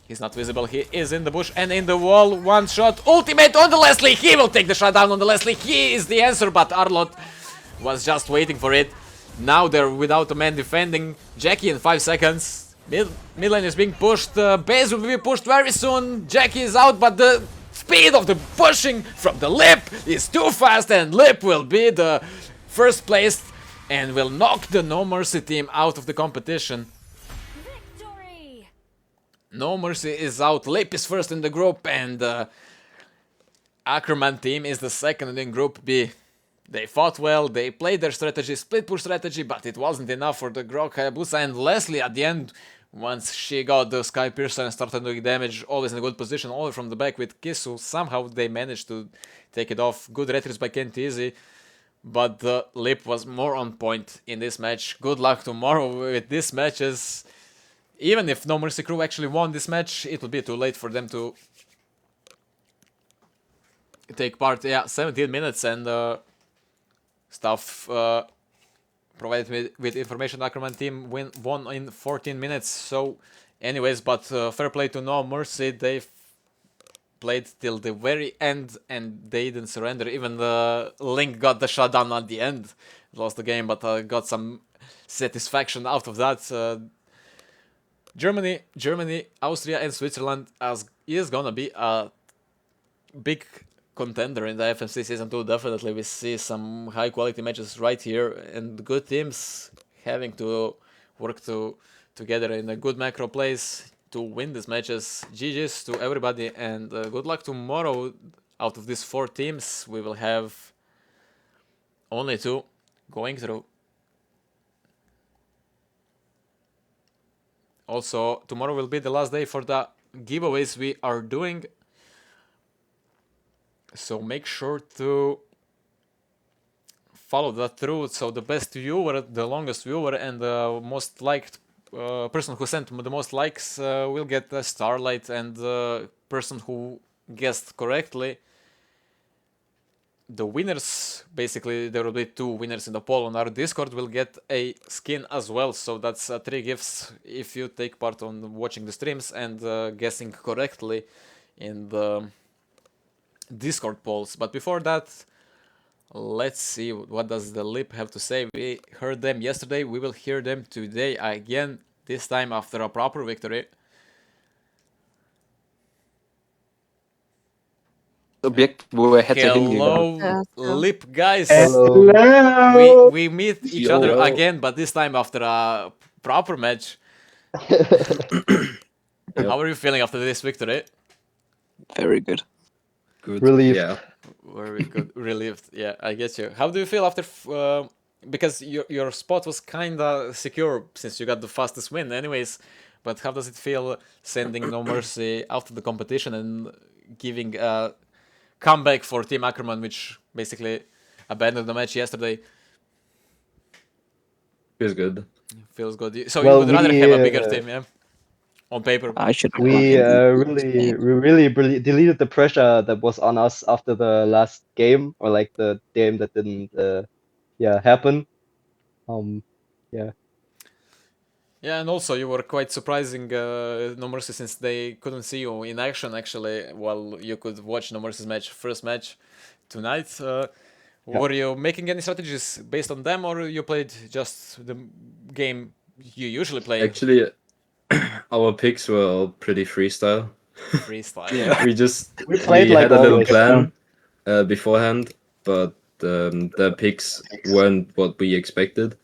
He's not visible, he is in the bush and in the wall, 1 shot, ultimate on the Leslie, he will take the shot down on the Leslie, he is the answer, but Arlott was just waiting for it. Now they're without a man defending Jackie in 5 seconds. Mid lane is being pushed, base will be pushed very soon, Jackie is out, but the speed of the pushing from the Lip is too fast, and Lip will be the first place and will knock the No Mercy team out of the competition. Victory! No Mercy is out, Lip is first in the group, and Ackerman team is the second in Group B. They fought well, they played their strategy, split push strategy, but it wasn't enough for the Grok, Hayabusa, and Leslie at the end. Once she got the Sky Piercer and started doing damage, always in a good position, all from the back with Kisu. Somehow they managed to take it off. Good retrieve by Kent Easy, but the Lip was more on point in this match. Good luck tomorrow with these matches. Even if No Mercy crew actually won this match, it will be too late for them to take part. Yeah, 17 minutes and stuff provided with information. Ackerman team won in 14 minutes. So anyways, but fair play to No Mercy. They played till the very end and they didn't surrender. Even the Link got the shutdown at the end. Lost the game, but got some satisfaction out of that. Germany, Austria and Switzerland is gonna be a big contender in the FMC Season 2, definitely. We see some high quality matches right here and good teams having to work together in a good macro plays. to win these matches. GG's to everybody, and good luck tomorrow. Out of these 4 teams, we will have only 2 going through. Also, tomorrow will be the last day for the giveaways we are doing. So make sure to follow that through. So the best viewer, the longest viewer, and the most liked person who sent the most likes will get a starlight, and the person who guessed correctly, the winners, basically there will be 2 winners in the poll on our Discord, will get a skin as well. So that's 3 gifts if you take part on watching the streams and guessing correctly in the Discord polls. But before that, let's see what does the Lip have to say. We heard them yesterday, we will hear them today again, this time after a proper victory. Object wo head-to-head Hello, Lip guys. Hello. We meet each other again, but this time after a proper match. How are you feeling after this victory? Very good. Good. Relieved. Yeah. Very good. Relieved. Yeah, I get you. How do you feel after... because your spot was kinda secure since you got the fastest win anyways, but how does it feel sending No Mercy after the competition and giving a comeback for Team Ackerman, which basically abandoned the match yesterday? Feels good. Feels good. So Well, you would rather we, have a bigger team, yeah? On paper. I should. We really deleted the pressure that was on us after the last game, or like the game that didn't happen. Yeah. Yeah, and also you were quite surprising No Mercy, since they couldn't see you in action actually, while you could watch No Mercy's first match tonight. Were you making any strategies based on them, or you played just the game you usually play? Actually, our picks were all pretty freestyle. Freestyle. We played we like had a little always. plan beforehand, but the picks weren't what we expected.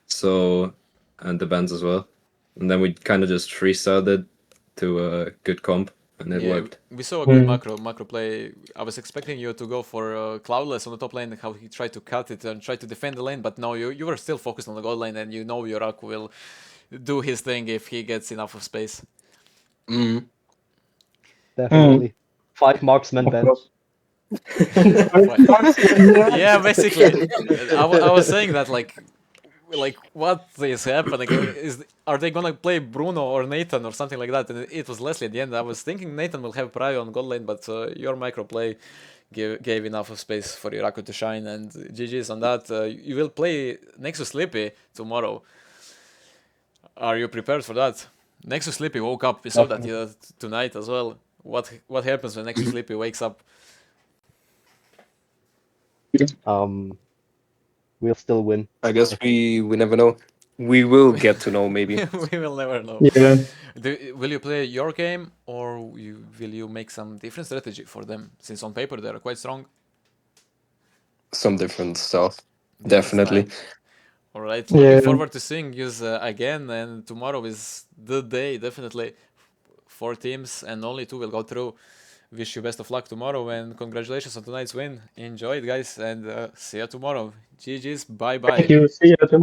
So, and the bands as well. And then we kind of just freestyled it to a good comp, and it worked. We saw a good macro play. I was expecting you to go for Cloudless on the top lane, how he tried to cut it and try to defend the lane, but no, you were still focused on the gold lane, and you know Yorak will do his thing if he gets enough of space. Definitely. 5 marksmen then. Yeah, basically. I was saying that, like what is happening? Are they gonna play Bruno or Nathan or something like that? And it was Leslie at the end. I was thinking Nathan will have prio on gold lane, but your micro play gave enough of space for Yoraku to shine, and GG's on that. You will play Nexus Sleepy tomorrow. Are you prepared for that? Nexus Sleepy woke up. We saw that tonight as well. What happens when Nexus Sleepy wakes up? We'll still win. I guess we never know. We will get to know, maybe. We will never know. Yeah. Will you play your game, or will you make some different strategy for them? Since on paper they are quite strong. Some different stuff. Definitely. All right. Looking forward to seeing you again, and tomorrow is the day. Definitely 4 teams, and only 2 will go through. Wish you best of luck tomorrow, and congratulations on tonight's win. Enjoy it, guys, and see you tomorrow. GG's. Bye bye. Thank you. See you tomorrow.